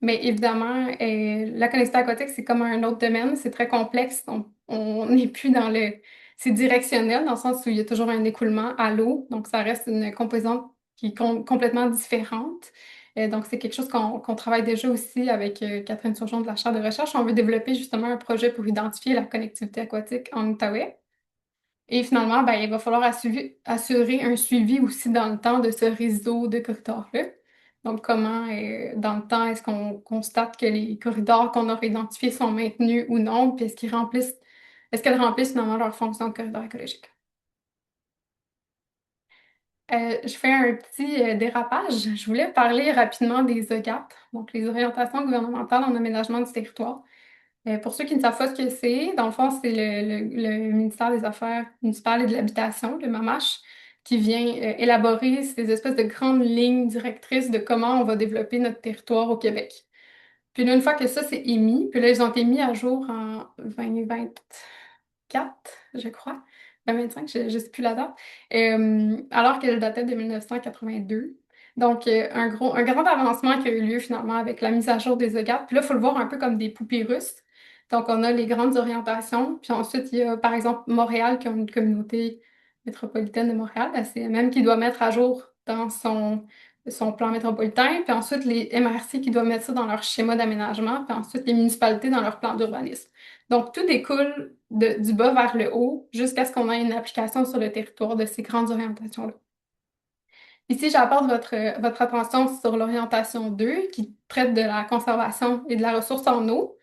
mais évidemment, la connectivité aquatique, c'est comme un autre domaine, c'est très complexe. On n'est plus dans le... C'est directionnel, dans le sens où il y a toujours un écoulement à l'eau, donc ça reste une composante qui est complètement différente. Donc, c'est quelque chose qu'on travaille déjà aussi avec Catherine Surgeon de la chaire de recherche. On veut développer justement un projet pour identifier la connectivité aquatique en Outaouais. Et finalement, ben, il va falloir assurer un suivi aussi dans le temps de ce réseau de corridors-là. Donc, comment, dans le temps, est-ce qu'on constate que les corridors qu'on aurait identifiés sont maintenus ou non, puis est-ce qu'elles remplissent finalement leur fonction de corridor écologique? Je fais un petit dérapage. Je voulais parler rapidement des OGAT, donc les orientations gouvernementales en aménagement du territoire. Pour ceux qui ne savent pas ce que c'est, dans le fond, c'est le ministère des Affaires municipales et de l'Habitation, le MAMACH, qui vient élaborer ces espèces de grandes lignes directrices de comment on va développer notre territoire au Québec. Puis là, une fois que ça c'est émis, puis là, ils ont été mis à jour en 2024, je crois, 2025, je ne sais plus la date, alors qu'elle datait de 1982. Donc, un grand avancement qui a eu lieu finalement avec la mise à jour des OGAT. Puis là, il faut le voir un peu comme des poupées russes. Donc, on a les grandes orientations. Puis ensuite, il y a par exemple Montréal, qui a une communauté métropolitaine de Montréal, la CMM, qui doit mettre à jour dans son plan métropolitain. Puis ensuite, les MRC qui doivent mettre ça dans leur schéma d'aménagement. Puis ensuite, les municipalités dans leur plan d'urbanisme. Donc, tout découle du bas vers le haut jusqu'à ce qu'on ait une application sur le territoire de ces grandes orientations-là. Ici, j'apporte votre attention sur l'orientation 2 qui traite de la conservation et de la ressource en eau.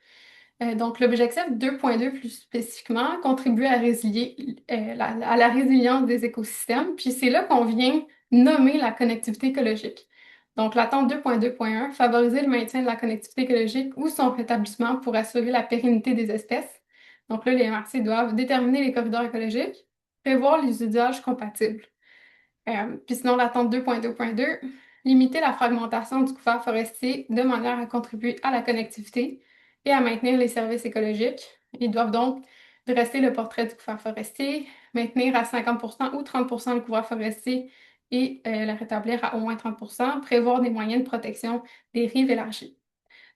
Donc, l'objectif 2.2 plus spécifiquement, contribuer à à la résilience des écosystèmes. Puis c'est là qu'on vient nommer la connectivité écologique. Donc, l'attente 2.2.1, favoriser le maintien de la connectivité écologique ou son rétablissement pour assurer la pérennité des espèces. Donc là, les MRC doivent déterminer les corridors écologiques, prévoir les usages compatibles. Puis sinon, l'attente 2.2.2, limiter la fragmentation du couvert forestier de manière à contribuer à la connectivité et à maintenir les services écologiques. Ils doivent donc dresser le portrait du couvert forestier, maintenir à 50% ou 30% le couvert forestier et le rétablir à au moins 30%, prévoir des moyens de protection des rives élargies.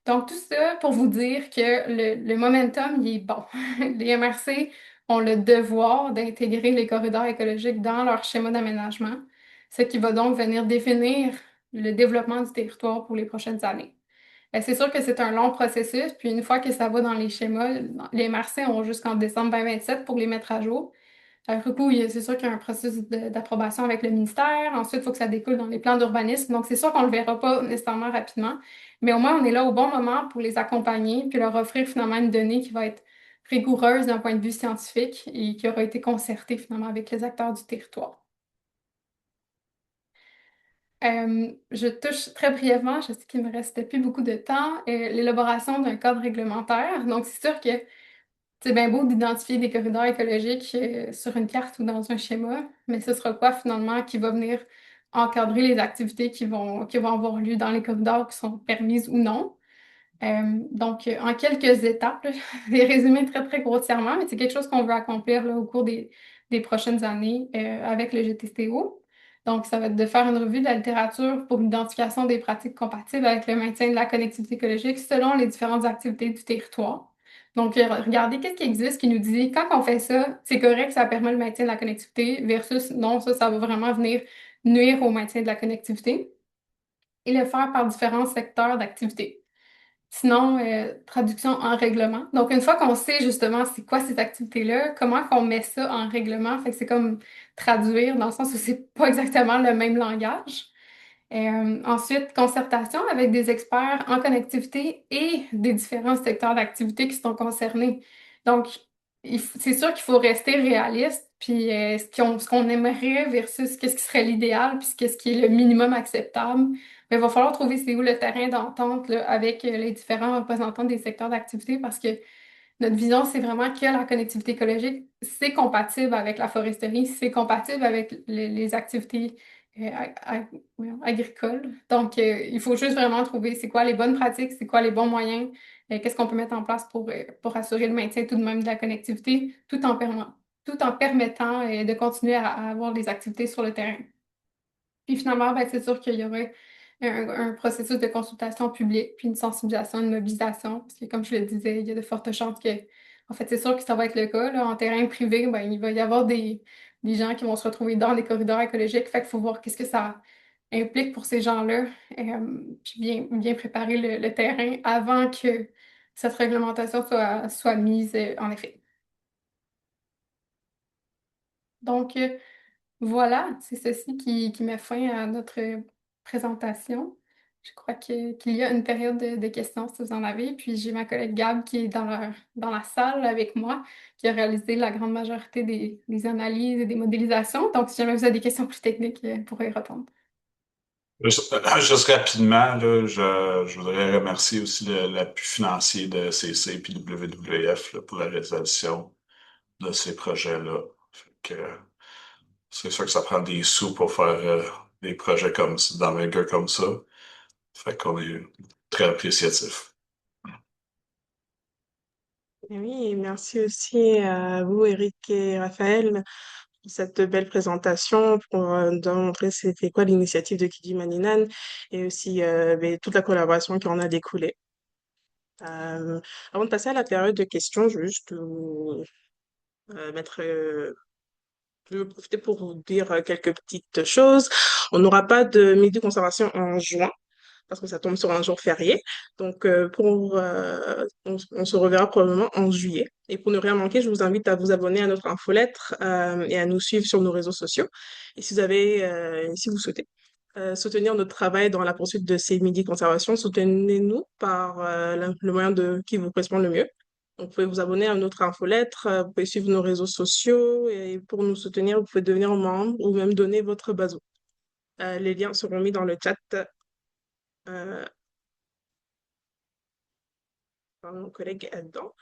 Donc, tout ça pour vous dire que le momentum, il est bon. Les MRC ont le devoir d'intégrer les corridors écologiques dans leur schéma d'aménagement, ce qui va donc venir définir le développement du territoire pour les prochaines années. C'est sûr que c'est un long processus, puis une fois que ça va dans les schémas, les MRC ont jusqu'en décembre 2027 pour les mettre à jour. Après coup, c'est sûr qu'il y a un processus d'approbation avec le ministère. Ensuite, il faut que ça découle dans les plans d'urbanisme. Donc, c'est sûr qu'on ne le verra pas nécessairement rapidement, mais au moins, on est là au bon moment pour les accompagner puis leur offrir finalement une donnée qui va être rigoureuse d'un point de vue scientifique et qui aura été concertée finalement avec les acteurs du territoire. Je touche très brièvement, je sais qu'il ne me reste plus beaucoup de temps, l'élaboration d'un cadre réglementaire. Donc, c'est sûr que c'est bien beau d'identifier des corridors écologiques sur une carte ou dans un schéma, mais ce sera quoi finalement qui va venir encadrer les activités qui vont avoir lieu dans les corridors qui sont permises ou non? Donc, en quelques étapes, là, je vais résumer très, très grossièrement, mais c'est quelque chose qu'on veut accomplir là, au cours des prochaines années avec le GTCO. Donc, ça va être de faire une revue de la littérature pour l'identification des pratiques compatibles avec le maintien de la connectivité écologique selon les différentes activités du territoire. Donc, regardez qu'est-ce qui existe qui nous dit quand on fait ça, c'est correct, ça permet le maintien de la connectivité versus non, ça va vraiment venir nuire au maintien de la connectivité. et le faire par différents secteurs d'activité. Sinon, traduction en règlement. Donc, une fois qu'on sait justement c'est quoi ces activités-là, comment qu'on met ça en règlement, fait que c'est comme traduire dans le sens où c'est pas exactement le même langage. Ensuite, concertation avec des experts en connectivité et des différents secteurs d'activité qui sont concernés. Donc, c'est sûr qu'il faut rester réaliste, puis ce qu'on aimerait versus qu'est-ce qui serait l'idéal, puis qu'est-ce qui est le minimum acceptable. Mais il va falloir trouver c'est où le terrain d'entente là, avec les différents représentants des secteurs d'activité parce que notre vision, c'est vraiment que la connectivité écologique, c'est compatible avec la foresterie, c'est compatible avec les activités voyons, agricoles. Donc, il faut juste vraiment trouver c'est quoi les bonnes pratiques, c'est quoi les bons moyens, qu'est-ce qu'on peut mettre en place pour assurer le maintien tout de même de la connectivité, tout en permettant de continuer à avoir des activités sur le terrain. Puis finalement, ben, c'est sûr qu'il y aurait un processus de consultation publique, puis une sensibilisation, une mobilisation, parce que comme je le disais, il y a de fortes chances que, en fait, c'est sûr que ça va être le cas, là. En terrain privé, ben, il va y avoir des gens qui vont se retrouver dans des corridors écologiques, fait qu'il faut voir qu'est-ce que ça implique pour ces gens-là, puis bien préparer le terrain avant que cette réglementation soit mise en effet. Donc, voilà, c'est ceci qui met fin à notre présentation. Je crois qu'il y a une période de questions si vous en avez. Puis j'ai ma collègue Gab qui est dans la salle avec moi, qui a réalisé la grande majorité des analyses et des modélisations. Donc, si jamais vous avez des questions plus techniques, elle pourrait y répondre. Juste rapidement, là, je voudrais remercier aussi l'appui financier de CC et WWF là, pour la résolution de ces projets-là. Fait que, c'est sûr que ça prend des sous pour faire des projets comme ça, d'envergure comme ça. Fait qu'on est très appréciatif. Et oui, et merci aussi à vous, Eric et Raphaël, pour cette belle présentation, pour nous montrer c'était quoi l'initiative de Kidi Maninan et aussi ben, toute la collaboration qui en a découlé. Euh, Avant de passer à la période de questions, juste mettre je veux profiter pour vous dire quelques petites choses. On n'aura pas de midi de conservation en juin parce que ça tombe sur un jour férié. Donc, on se reverra probablement en juillet. Et pour ne rien manquer, je vous invite à vous abonner à notre infolettre et à nous suivre sur nos réseaux sociaux. Et si vous souhaitez soutenir notre travail dans la poursuite de ces midi conservation, soutenez-nous par le moyen qui vous correspond le mieux. Donc, vous pouvez vous abonner à notre infolettre, vous pouvez suivre nos réseaux sociaux et pour nous soutenir, vous pouvez devenir membre ou même donner votre bateau. Les liens seront mis dans le chat euh, par mon collègue Adam.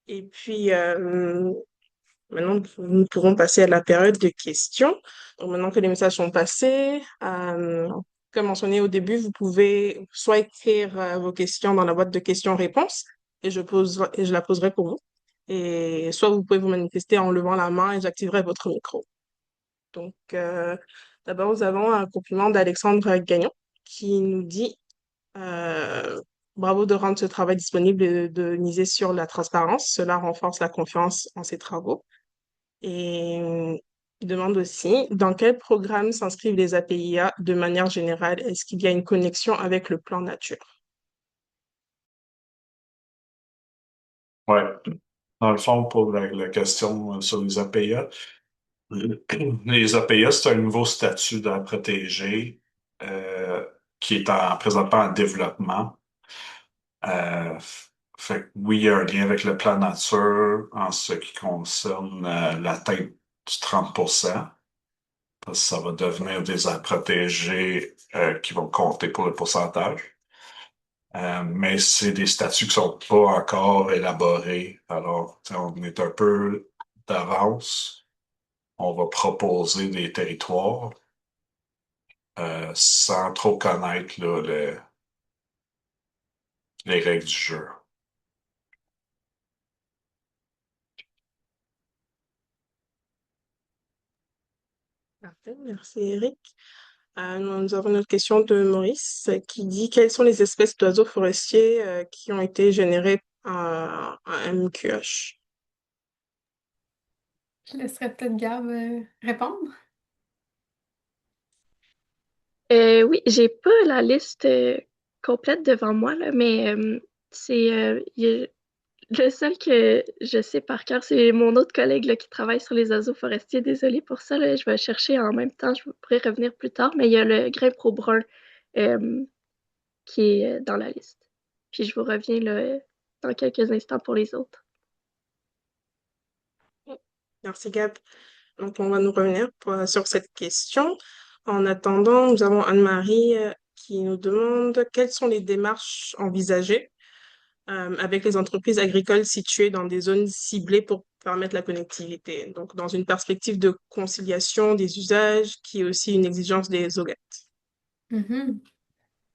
Et puis, maintenant, nous pourrons passer à la période de questions. Donc, maintenant que les messages sont passés, comme mentionné au début, vous pouvez soit écrire vos questions dans la boîte de questions-réponses et je la poserai pour vous. Et soit vous pouvez vous manifester en levant la main et j'activerai votre micro. Donc, d'abord, nous avons un compliment d'Alexandre Gagnon qui nous dit bravo de rendre ce travail disponible et de miser sur la transparence. Cela renforce la confiance en ces travaux. Et il demande aussi dans quel programme s'inscrivent les APIA de manière générale? Est-ce qu'il y a une connexion avec le plan nature? Ouais. Dans le fond, pour la question sur les APA, les APA, c'est un nouveau statut à protéger qui est présentement en développement. Euh, Fait que oui, il y a un lien avec le plan nature en ce qui concerne l'atteinte du 30%, parce que ça va devenir des aires protégées qui vont compter pour le pourcentage. Mais c'est des statuts qui sont pas encore élaborés. Alors, tu sais, on est un peu d'avance. On va proposer des territoires sans trop connaître là, les règles du jeu. Parfait, merci Eric. Nous avons une autre question de Maurice qui dit quelles sont les espèces d'oiseaux forestiers qui ont été générées à MQH? Je laisserai peut-être Gab répondre. Oui, j'ai pas la liste complète devant moi, là, mais le seul que je sais par cœur, c'est mon autre collègue là, qui travaille sur les oiseaux forestiers. Désolée pour ça, là, je vais chercher en même temps, je pourrais revenir plus tard, mais il y a le grain pro brun euh, qui est dans la liste. Puis je vous reviens là, dans quelques instants pour les autres. Merci Gab. Donc, on va nous revenir sur cette question. En attendant, nous avons Anne-Marie qui nous demande quelles sont les démarches envisagées avec les entreprises agricoles situées dans des zones ciblées pour permettre la connectivité. Donc, dans une perspective de conciliation des usages qui est aussi une exigence des OGAT. Mhm.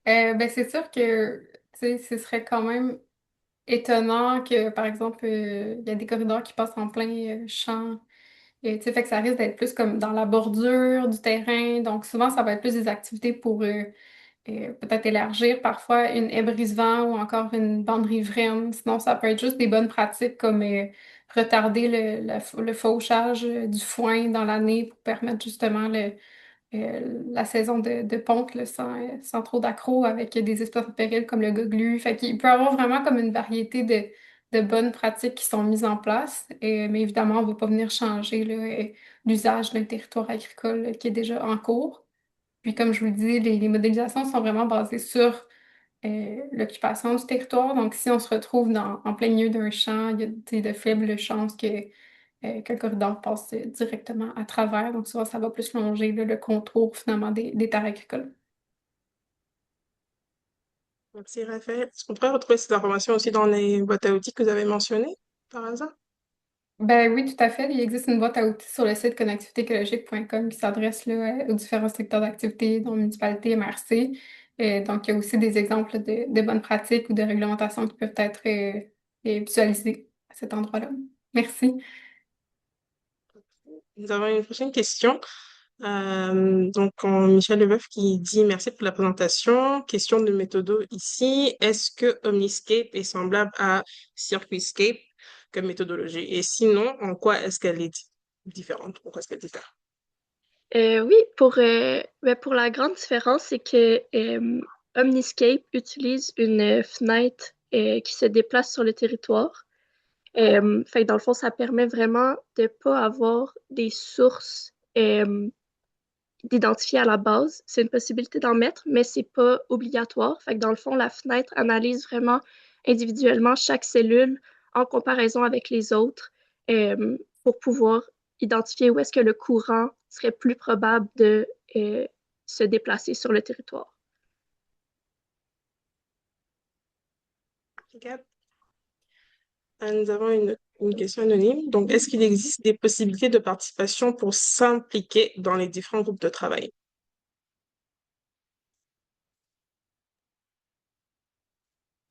Ben, c'est sûr que tu sais, ce serait quand même étonnant que, par exemple, il y a des corridors qui passent en plein champ. Et, tu sais, fait que ça risque d'être plus comme dans la bordure du terrain. Donc, souvent, ça va être plus des activités pour peut-être élargir parfois une haie brise-vent ou encore une bande riveraine. Sinon, ça peut être juste des bonnes pratiques comme retarder le fauchage du foin dans l'année pour permettre justement la saison de ponte là, sans trop d'accros avec des espèces de péril comme le goglu. Fait qu'il peut y avoir vraiment comme une variété de bonnes pratiques qui sont mises en place. Mais évidemment, on ne va pas venir changer là, l'usage d'un territoire agricole qui est déjà en cours. Puis comme je vous le dis, les modélisations sont vraiment basées sur l'occupation du territoire. Donc si on se retrouve en plein milieu d'un champ, il y a de faibles chances que le corridor passe directement à travers. Donc souvent, ça va plus longer là, le contour finalement des terres agricoles. Merci Raphaël. Est-ce qu'on pourrait retrouver cette information aussi dans les boîtes à outils que vous avez mentionnées par hasard? Ben oui, tout à fait. Il existe une boîte à outils sur le site connectivitéécologique.com qui s'adresse là, aux différents secteurs d'activité, dont municipalité, MRC. Donc, il y a aussi des exemples de bonnes pratiques ou de réglementations qui peuvent être visualisées à cet endroit-là. Merci. Nous avons une prochaine question. Michel Leboeuf qui dit merci pour la présentation. Question de méthodo ici. Est-ce que Omniscape est semblable à CircuitScape comme méthodologie? Et sinon, en quoi est-ce qu'elle est différente? Pourquoi est-ce qu'elle diffère? Oui, pour la grande différence, c'est que Omniscape utilise une fenêtre qui se déplace sur le territoire. Fait que dans le fond, ça permet vraiment de ne pas avoir des sources d'identifier à la base. C'est une possibilité d'en mettre, mais c'est pas obligatoire. Fait que dans le fond, la fenêtre analyse vraiment individuellement chaque cellule en comparaison avec les autres pour pouvoir identifier où est-ce que le courant serait plus probable de se déplacer sur le territoire. Nous avons une question anonyme. Donc, est-ce qu'il existe des possibilités de participation pour s'impliquer dans les différents groupes de travail?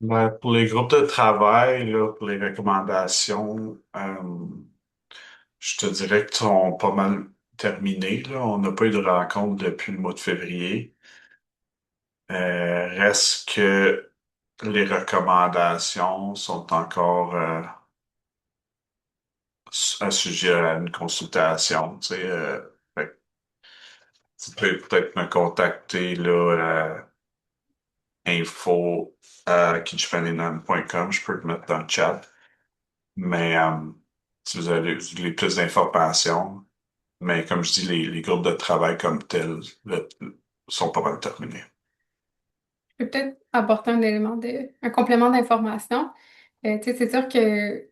Ouais, pour les groupes de travail, là, pour les recommandations, je te dirais qu'ils sont pas mal terminés, là. On n'a pas eu de rencontre depuis le mois de février. Reste que les recommandations sont encore assujetties à une consultation. Tu sais, fait que tu peux peut-être me contacter là, info kitchefaninam.com, je peux te mettre dans le chat. Mais si vous voulez plus d'informations, mais comme je dis, les groupes de travail comme tels sont pas mal terminés. Je peux peut-être apporter un complément d'information. Tu sais, c'est sûr que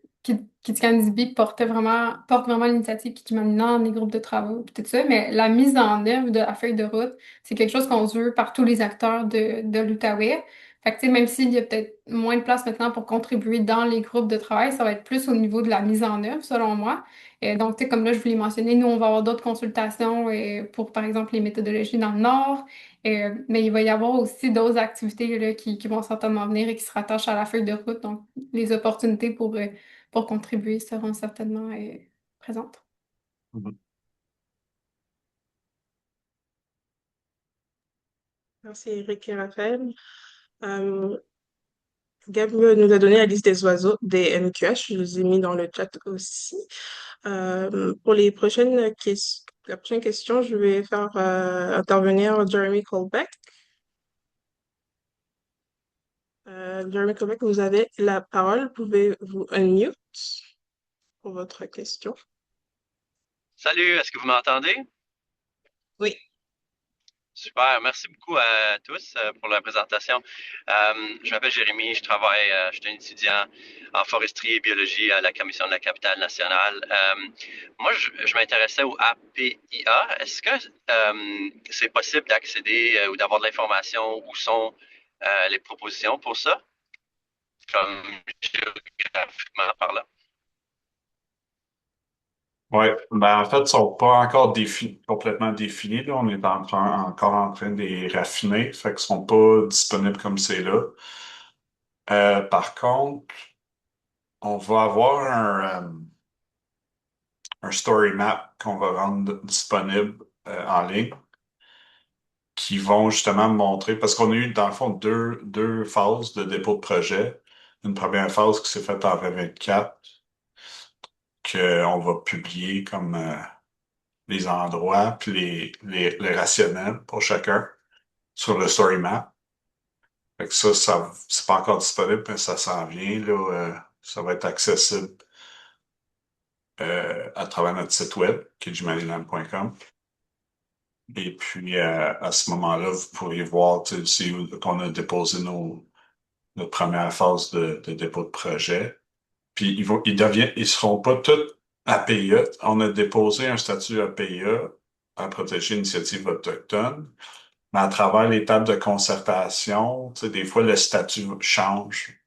Kitkan porte vraiment l'initiative Kitchemanina, les groupes de travaux, puis tout ça, mais la mise en œuvre de la feuille de route, c'est quelque chose qu'on veut par tous les acteurs de l'Outaouais. Fait que, tu sais, même s'il y a peut-être moins de place maintenant pour contribuer dans les groupes de travail, ça va être plus au niveau de la mise en œuvre, selon moi. Donc, tu sais, comme là, je vous l'ai mentionné, nous, on va avoir d'autres consultations pour, par exemple, les méthodologies dans le Nord. Mais il va y avoir aussi d'autres activités là, qui vont certainement venir et qui se rattachent à la feuille de route. Donc, les opportunités pour contribuer seront certainement présentes. Mhm. Merci Eric et Raphaël. Euh, Gab nous a donné la liste des oiseaux, des MQH, je les ai mis dans le chat aussi. Pour la prochaine question, je vais faire intervenir Jeremy Colbeck. Jeremy Colbeck, vous avez la parole. Pouvez-vous unmute pour votre question? Salut, est-ce que vous m'entendez? Oui. Super, merci beaucoup à tous pour la présentation. Je m'appelle Jérémy, je suis un étudiant en foresterie et biologie à la Commission de la capitale nationale. Moi, je m'intéressais au APIA. Est-ce que c'est possible d'accéder ou d'avoir de l'information où sont les propositions pour ça, comme géographiquement parlant? Oui, ben en fait, ils sont pas encore complètement définis. Là. On est encore en train de les raffiner, fait qu'ils sont pas disponibles comme c'est là. Par contre, on va avoir un story map qu'on va rendre disponible en ligne qui vont justement montrer, parce qu'on a eu dans le fond deux phases de dépôt de projet. Une première phase qui s'est faite en 2024, qu'on va publier comme les endroits puis les rationnels pour chacun sur le story map. Fait que ça c'est pas encore disponible, mais ça s'en vient, là. Ça va être accessible à travers notre site web, qui est jumaliland.com. Et puis, à ce moment-là, vous pourriez voir qu'on a déposé notre première phase de dépôt de projet. Puis, ils seront pas tous APIA. On a déposé un statut APIA à protéger l'initiative autochtone. Mais à travers l'étape de concertation, des fois, le statut change,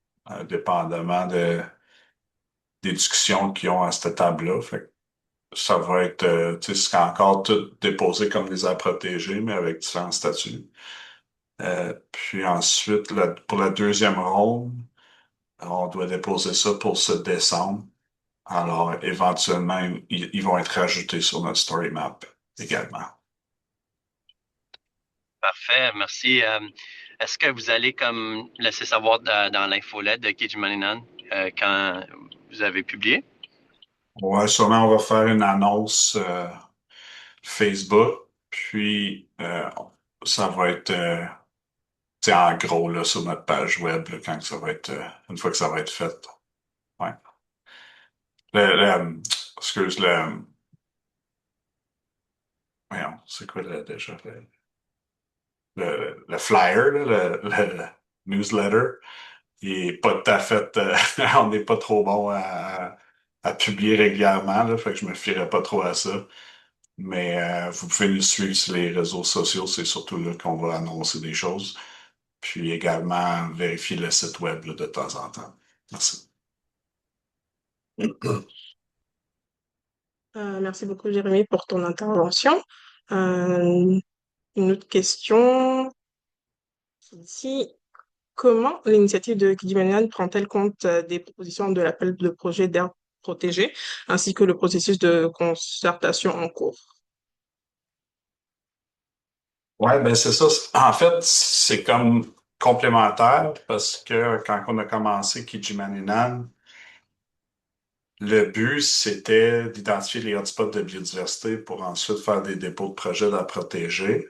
dépendamment des discussions qu'ils ont à cette étape-là. Fait que ça va être, c'est encore tout déposé comme des aires protégées, mais avec différents statuts. Puis ensuite, pour la deuxième ronde, on doit déposer ça pour ce décembre. Alors, éventuellement, ils vont être rajoutés sur notre story map également. Parfait, merci. Est-ce que vous allez comme laisser savoir dans l'infolette de Kijimaninan quand vous avez publié? Ouais, sûrement, on va faire une annonce Facebook, puis ça va être en gros là, sur notre page web là, quand ça va être une fois que ça va être fait. Ouais. Excuse voyons, c'est quoi déjà le flyer, là, le newsletter. Il est pas tout à fait on n'est pas trop bon à publier régulièrement, là, fait que je me fierais pas trop à ça. Mais vous pouvez nous suivre sur les réseaux sociaux, c'est surtout là qu'on va annoncer des choses. Puis également vérifier le site web là, de temps en temps. Merci. Merci beaucoup, Jérémy, pour ton intervention. Euh, une autre question qui dit, comment l'initiative de Kidimanian prend-elle compte des propositions de l'appel de projet d'air protégé ainsi que le processus de concertation en cours? Ouais, ben c'est ça. En fait, c'est comme complémentaire parce que quand on a commencé Kijimaninan, le but, c'était d'identifier les hotspots de biodiversité pour ensuite faire des dépôts de projets à protéger.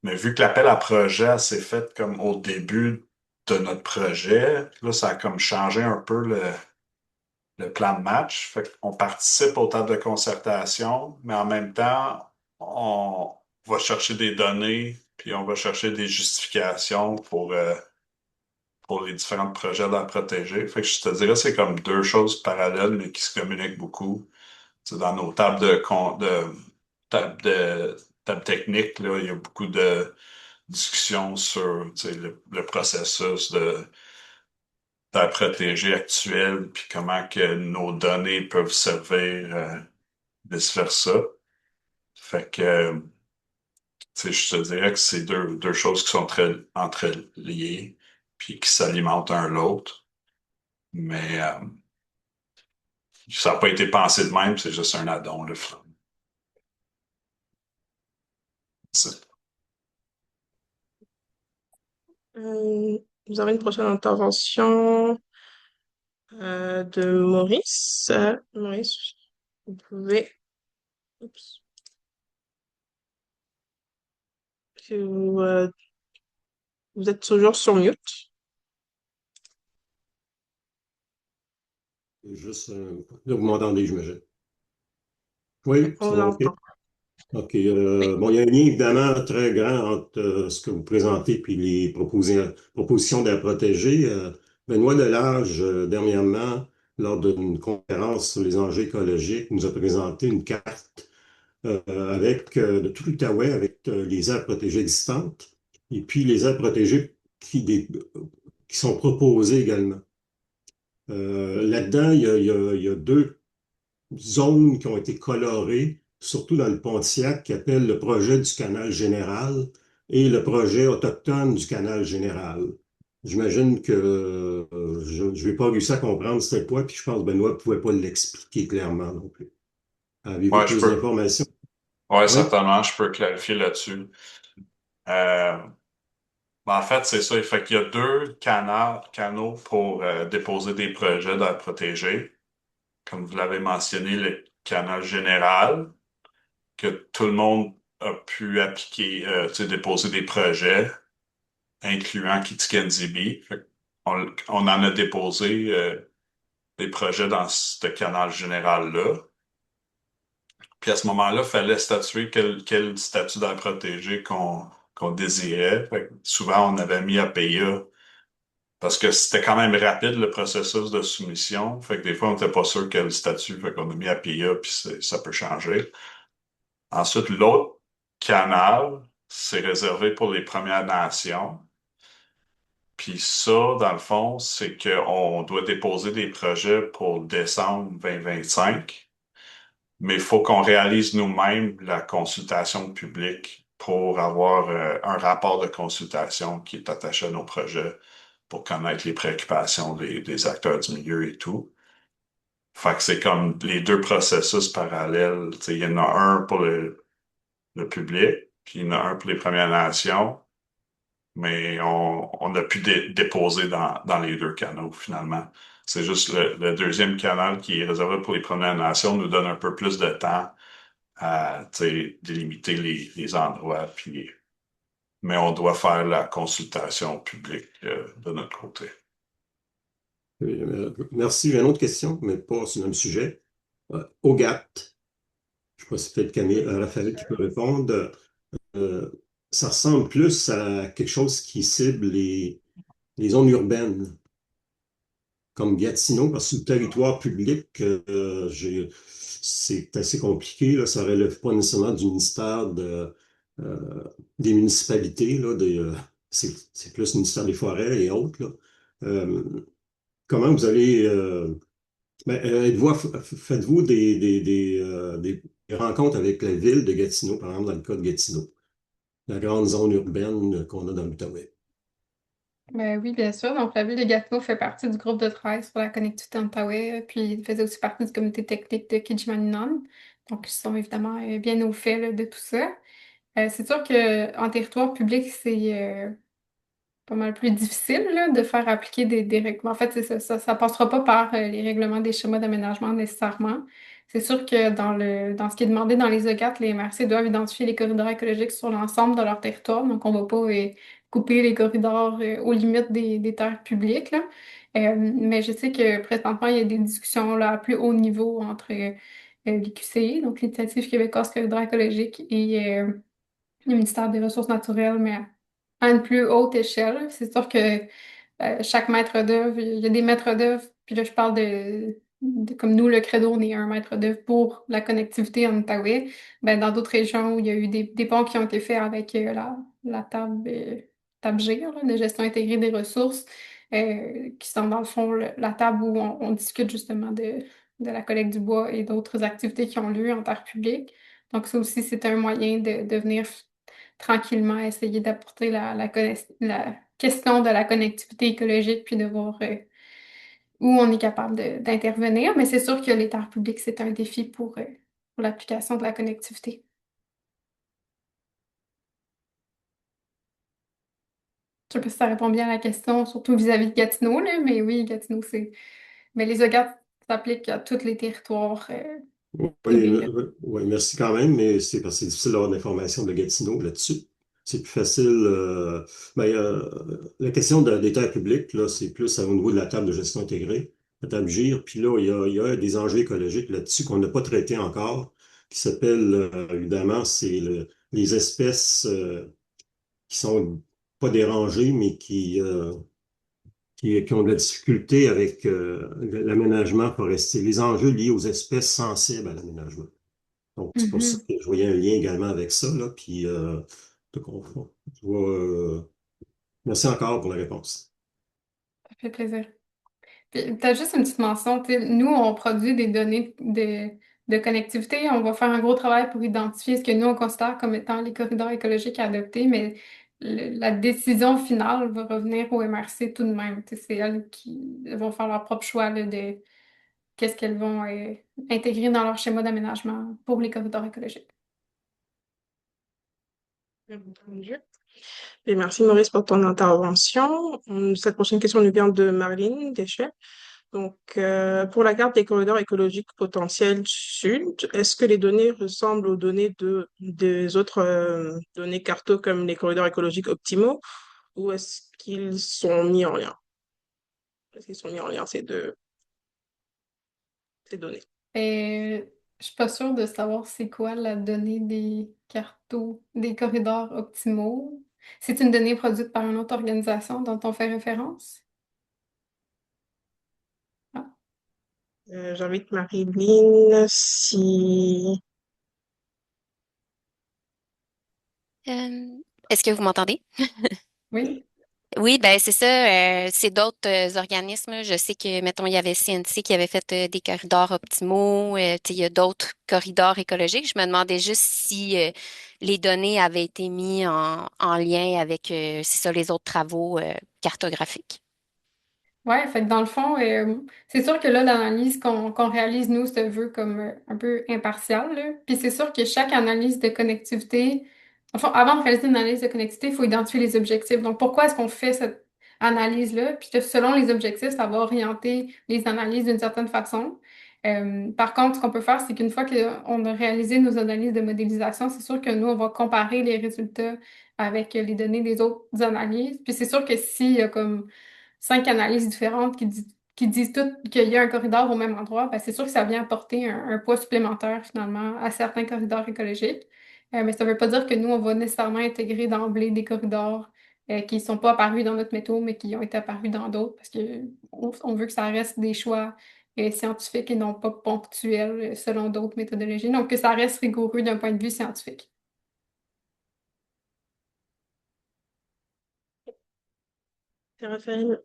Mais vu que l'appel à projet s'est fait comme au début de notre projet, là, ça a comme changé un peu le plan de match. Fait qu'on participe aux tables de concertation, mais en même temps, on va chercher des données, puis on va chercher des justifications pour les différents projets à protéger. Fait que je te dirais, c'est comme deux choses parallèles, mais qui se communiquent beaucoup. C'est dans nos tables tables de tables techniques, là, il y a beaucoup de discussions sur le processus de protéger actuel, puis comment que nos données peuvent servir vice-versa. Fait que, je te dirais que c'est deux choses qui sont très entreliées, puis qui s'alimentent un l'autre. Mais ça n'a pas été pensé de même, c'est juste un addon, le film. Euh, Nous avons une prochaine intervention de Maurice. Maurice, vous pouvez... Oups. Si vous, vous êtes toujours sur mute. Juste, là, vous m'entendez, j'imagine. Oui, On ça vous va, OK. entend. OK. Oui. Bon, il y a un lien évidemment très grand entre ce que vous présentez et les propositions de la protéger. Benoît Delage, dernièrement, lors d'une conférence sur les enjeux écologiques, nous a présenté une carte de tout l'Outaouais avec les aires protégées existantes et puis les aires protégées qui sont proposées également. Là-dedans, il y a deux zones qui ont été colorées, surtout dans le Pontiac, qui appelle le projet du canal général et le projet autochtone du canal général. J'imagine que je n'ai pas réussi à comprendre c'était quoi, puis je pense que Benoît ne pouvait pas l'expliquer clairement non plus. Avez-vous Ouais, je plus peux. d'informations? Ouais, Oui, certainement, je peux clarifier là-dessus. Euh, En fait, c'est ça. Fait qu'il y a deux canaux pour déposer des projets d'aire protégée. Comme vous l'avez mentionné, le canal général, que tout le monde a pu appliquer, tu sais, déposer des projets, incluant Kitikenzébi. On en a déposé des projets dans ce canal général-là. Puis à ce moment-là, il fallait statuer quel statut d'aire protégée qu'on désirait. Fait que souvent, on avait mis APIA parce que c'était quand même rapide le processus de soumission. Fait que des fois, on n'était pas sûr quel statut. Fait qu'on a mis APIA, puis ça peut changer. Ensuite, l'autre canal, c'est réservé pour les Premières Nations. Puis ça, dans le fond, c'est qu'on doit déposer des projets pour décembre 2025. Mais il faut qu'on réalise nous-mêmes la consultation publique pour avoir un rapport de consultation qui est attaché à nos projets pour connaître les préoccupations des acteurs du milieu et tout. Fait que c'est comme les deux processus parallèles. Tu sais, il y en a un pour le public, puis il y en a un pour les Premières Nations, mais on a pu déposer dans les deux canaux finalement. C'est juste le deuxième canal qui est réservé pour les Premières Nations nous donne un peu plus de temps à délimiter les endroits, puis, mais on doit faire la consultation publique de notre côté. merci. J'ai une autre question, mais pas sur le même sujet. OGAT, je ne sais pas si peut-être Raphaël qui peut répondre. Euh, Ça ressemble plus à quelque chose qui cible les zones urbaines, comme Gatineau, parce que le territoire public, c'est assez compliqué, là, ça ne relève pas nécessairement du ministère euh, des municipalités, là, c'est plus le ministère des Forêts et autres, là. Euh, Comment vous allez... faites-vous des rencontres avec la ville de Gatineau, par exemple, dans le cas de Gatineau, la grande zone urbaine qu'on a dans l'Outaouais? Ben oui, bien sûr. Donc, la ville de Gatineau fait partie du groupe de travail sur la connectivité en Outaouais, puis il faisait aussi partie du comité technique de Kijimaninan. Donc, ils sont évidemment bien au fait là, de tout ça. C'est sûr qu'en territoire public, c'est pas mal plus difficile là, de faire appliquer des règlements. En fait, c'est ça, ça passera pas par les règlements des schémas d'aménagement nécessairement. C'est sûr que dans ce qui est demandé dans les OGAT, les MRC doivent identifier les corridors écologiques sur l'ensemble de leur territoire. Donc, on ne va pas couper les corridors aux limites des terres publiques, là. Mais je sais que présentement, il y a des discussions là, à plus haut niveau entre l'IQCI, donc l'Initiative québécoise corridor écologique, et le ministère des Ressources naturelles, mais à une plus haute échelle. C'est sûr que chaque maître d'œuvre, il y a des maîtres d'œuvre, puis là, je parle comme nous, le Credo, on est un maître d'œuvre pour la connectivité en Outaouais. Ben, dans d'autres régions où il y a eu des ponts qui ont été faits avec la table, table G, là, de gestion intégrée des ressources, qui sont dans le fond la table où on discute justement de la collecte du bois et d'autres activités qui ont lieu en terre publique. Donc, ça aussi, c'est un moyen de venir tranquillement essayer d'apporter la question de la connectivité écologique, puis de voir où on est capable d'intervenir. Mais c'est sûr que les terres publiques, c'est un défi pour l'application de la connectivité. sais pas si ça répond bien à la question, surtout vis-à-vis de Gatineau, là, mais oui, Gatineau, c'est... Mais les OGAT s'appliquent à tous les territoires Oui, publics. oui, merci quand même, mais c'est parce que c'est difficile d'avoir de l'information de Gatineau là-dessus. C'est plus facile. La question des terres publiques, là, c'est plus au niveau de la table de gestion intégrée, la table GIR. Puis là, il y a des enjeux écologiques là-dessus qu'on n'a pas traités encore, qui s'appellent, évidemment, les espèces qui sont pas dérangées, mais qui ont de la difficulté avec l'aménagement forestier, les enjeux liés aux espèces sensibles à l'aménagement. Donc, c'est pour ça Mhm. que je voyais un lien également avec ça, là, puis je te comprends. Merci encore pour la réponse. Ça fait plaisir. Puis, peut-être juste une petite mention, tu sais, nous, on produit des données de connectivité. On va faire un gros travail pour identifier ce que nous, on considère comme étant les corridors écologiques à adopter, mais la décision finale va revenir au MRC tout de même. Tu sais, c'est elles qui vont faire leur propre choix là, de qu'est-ce qu'elles vont intégrer dans leur schéma d'aménagement pour les corridors écologiques. Bien entendu. Et merci Maurice pour ton intervention. Cette prochaine question nous vient de Marlene Deschet. Donc, pour la carte des corridors écologiques potentiels sud, est-ce que les données ressemblent aux données des autres données carto comme les corridors écologiques optimaux ou est-ce qu'ils sont mis en lien? Est-ce qu'ils sont mis en lien ces données? Je suis pas sûre de savoir c'est quoi la donnée des cartos, des corridors optimaux. C'est une donnée produite par une autre organisation dont on fait référence. Ah. J'invite Marilyn si... Euh, Est-ce que vous m'entendez? Oui. Oui, ben c'est ça. C'est d'autres organismes. Je sais que, mettons, il y avait CNC qui avait fait des corridors optimaux. Tu sais, il y a d'autres corridors écologiques. Je me demandais juste si les données avaient été mises en lien avec, c'est ça, les autres travaux cartographiques. Ouais, fait que dans le fond, c'est sûr que là, l'analyse qu'on réalise, nous, se veut comme un peu impartiale, là. Puis c'est sûr que chaque analyse de connectivité, enfin, avant de réaliser une analyse de connectivité, il faut identifier les objectifs. Donc, pourquoi est-ce qu'on fait cette analyse-là? Puis que selon les objectifs, ça va orienter les analyses d'une certaine façon. Par contre, ce qu'on peut faire, c'est qu'une fois qu'on a réalisé nos analyses de modélisation, c'est sûr que nous, on va comparer les résultats avec les données des autres analyses. Puis c'est sûr que s'il y a comme 5 analyses différentes qui disent toutes qu'il y a un corridor au même endroit, ben c'est sûr que ça vient apporter un poids supplémentaire finalement à certains corridors écologiques. Mais ça ne veut pas dire que nous, on va nécessairement intégrer d'emblée des corridors qui ne sont pas apparus dans notre métaux, mais qui ont été apparus dans d'autres, parce que on veut que ça reste des choix scientifiques et non pas ponctuels selon d'autres méthodologies. Donc, que ça reste rigoureux d'un point de vue scientifique. C'est Raphaël.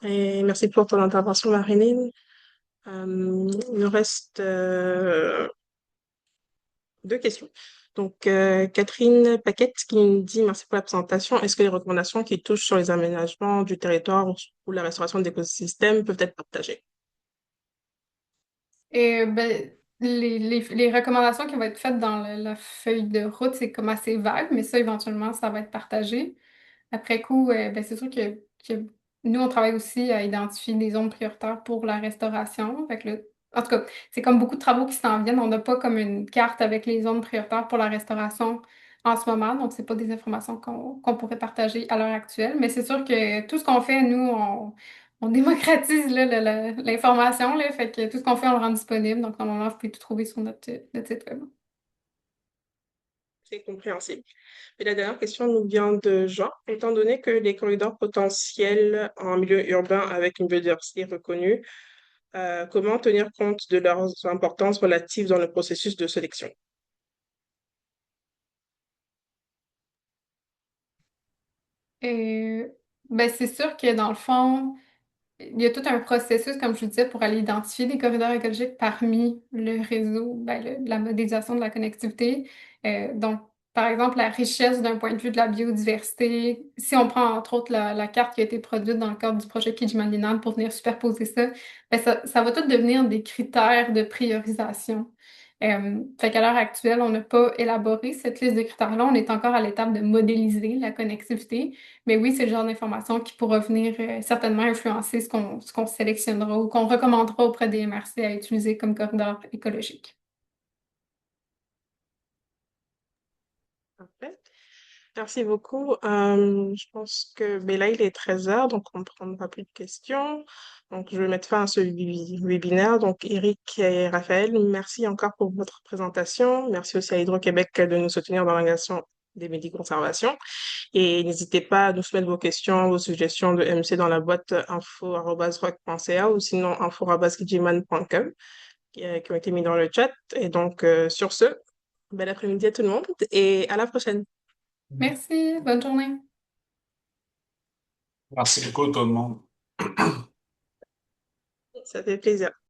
Et merci pour ton intervention, Marilyn. Il nous reste deux questions. Donc, Catherine Paquette qui nous dit merci pour la présentation. Est-ce que les recommandations qui touchent sur les aménagements du territoire ou la restauration d'écosystèmes peuvent être partagées? Et ben, les recommandations qui vont être faites dans la feuille de route, c'est comme assez vague, mais ça, éventuellement, ça va être partagé. Après coup, ben, c'est sûr que nous, on travaille aussi à identifier des zones prioritaires pour la restauration. Fait que en tout cas, c'est comme beaucoup de travaux qui s'en viennent. On n'a pas comme une carte avec les zones prioritaires pour la restauration en ce moment, donc c'est pas des informations qu'on pourrait partager à l'heure actuelle. Mais c'est sûr que tout ce qu'on fait, nous, on démocratise là, l'information, là, fait que tout ce qu'on fait, on le rend disponible. Donc, normalement, vous pouvez tout trouver sur notre site web. C'est compréhensible. Et la dernière question nous vient de Jean. Étant donné que les corridors potentiels en milieu urbain avec une biodiversité reconnue, comment tenir compte de leurs importances relatives dans le processus de sélection? Euh, ben, c'est sûr que dans le fond, il y a tout un processus, comme je vous disais, pour aller identifier des corridors écologiques parmi le réseau, ben, la modélisation de la connectivité. Donc, par exemple, la richesse d'un point de vue de la biodiversité. Si on prend entre autres la carte qui a été produite dans le cadre du projet Kijimaninan pour venir superposer ça, ben ça va tout devenir des critères de priorisation. Fait qu'à l'heure actuelle, on n'a pas élaboré cette liste de critères-là. On est encore à l'étape de modéliser la connectivité. Mais oui, c'est le genre d'information qui pourra venir certainement influencer ce qu'on sélectionnera ou qu'on recommandera auprès des MRC à utiliser comme corridor écologique. Parfait. Merci beaucoup. Je pense que là, il est 13 heures, donc on ne prendra plus de questions. Donc, je vais mettre fin à ce webinaire. Donc, Eric et Raphaël, merci encore pour votre présentation. Merci aussi à Hydro-Québec de nous soutenir dans l'organisation des médiconservations. Et n'hésitez pas à nous soumettre vos questions, vos suggestions de MC dans la boîte info@rock.ca ou sinon info@gmail.com qui ont été mis dans le chat. Et donc, sur ce, bel après-midi à tout le monde et à la prochaine. Merci, bonne journée. Merci beaucoup, tout le monde. Ça fait plaisir.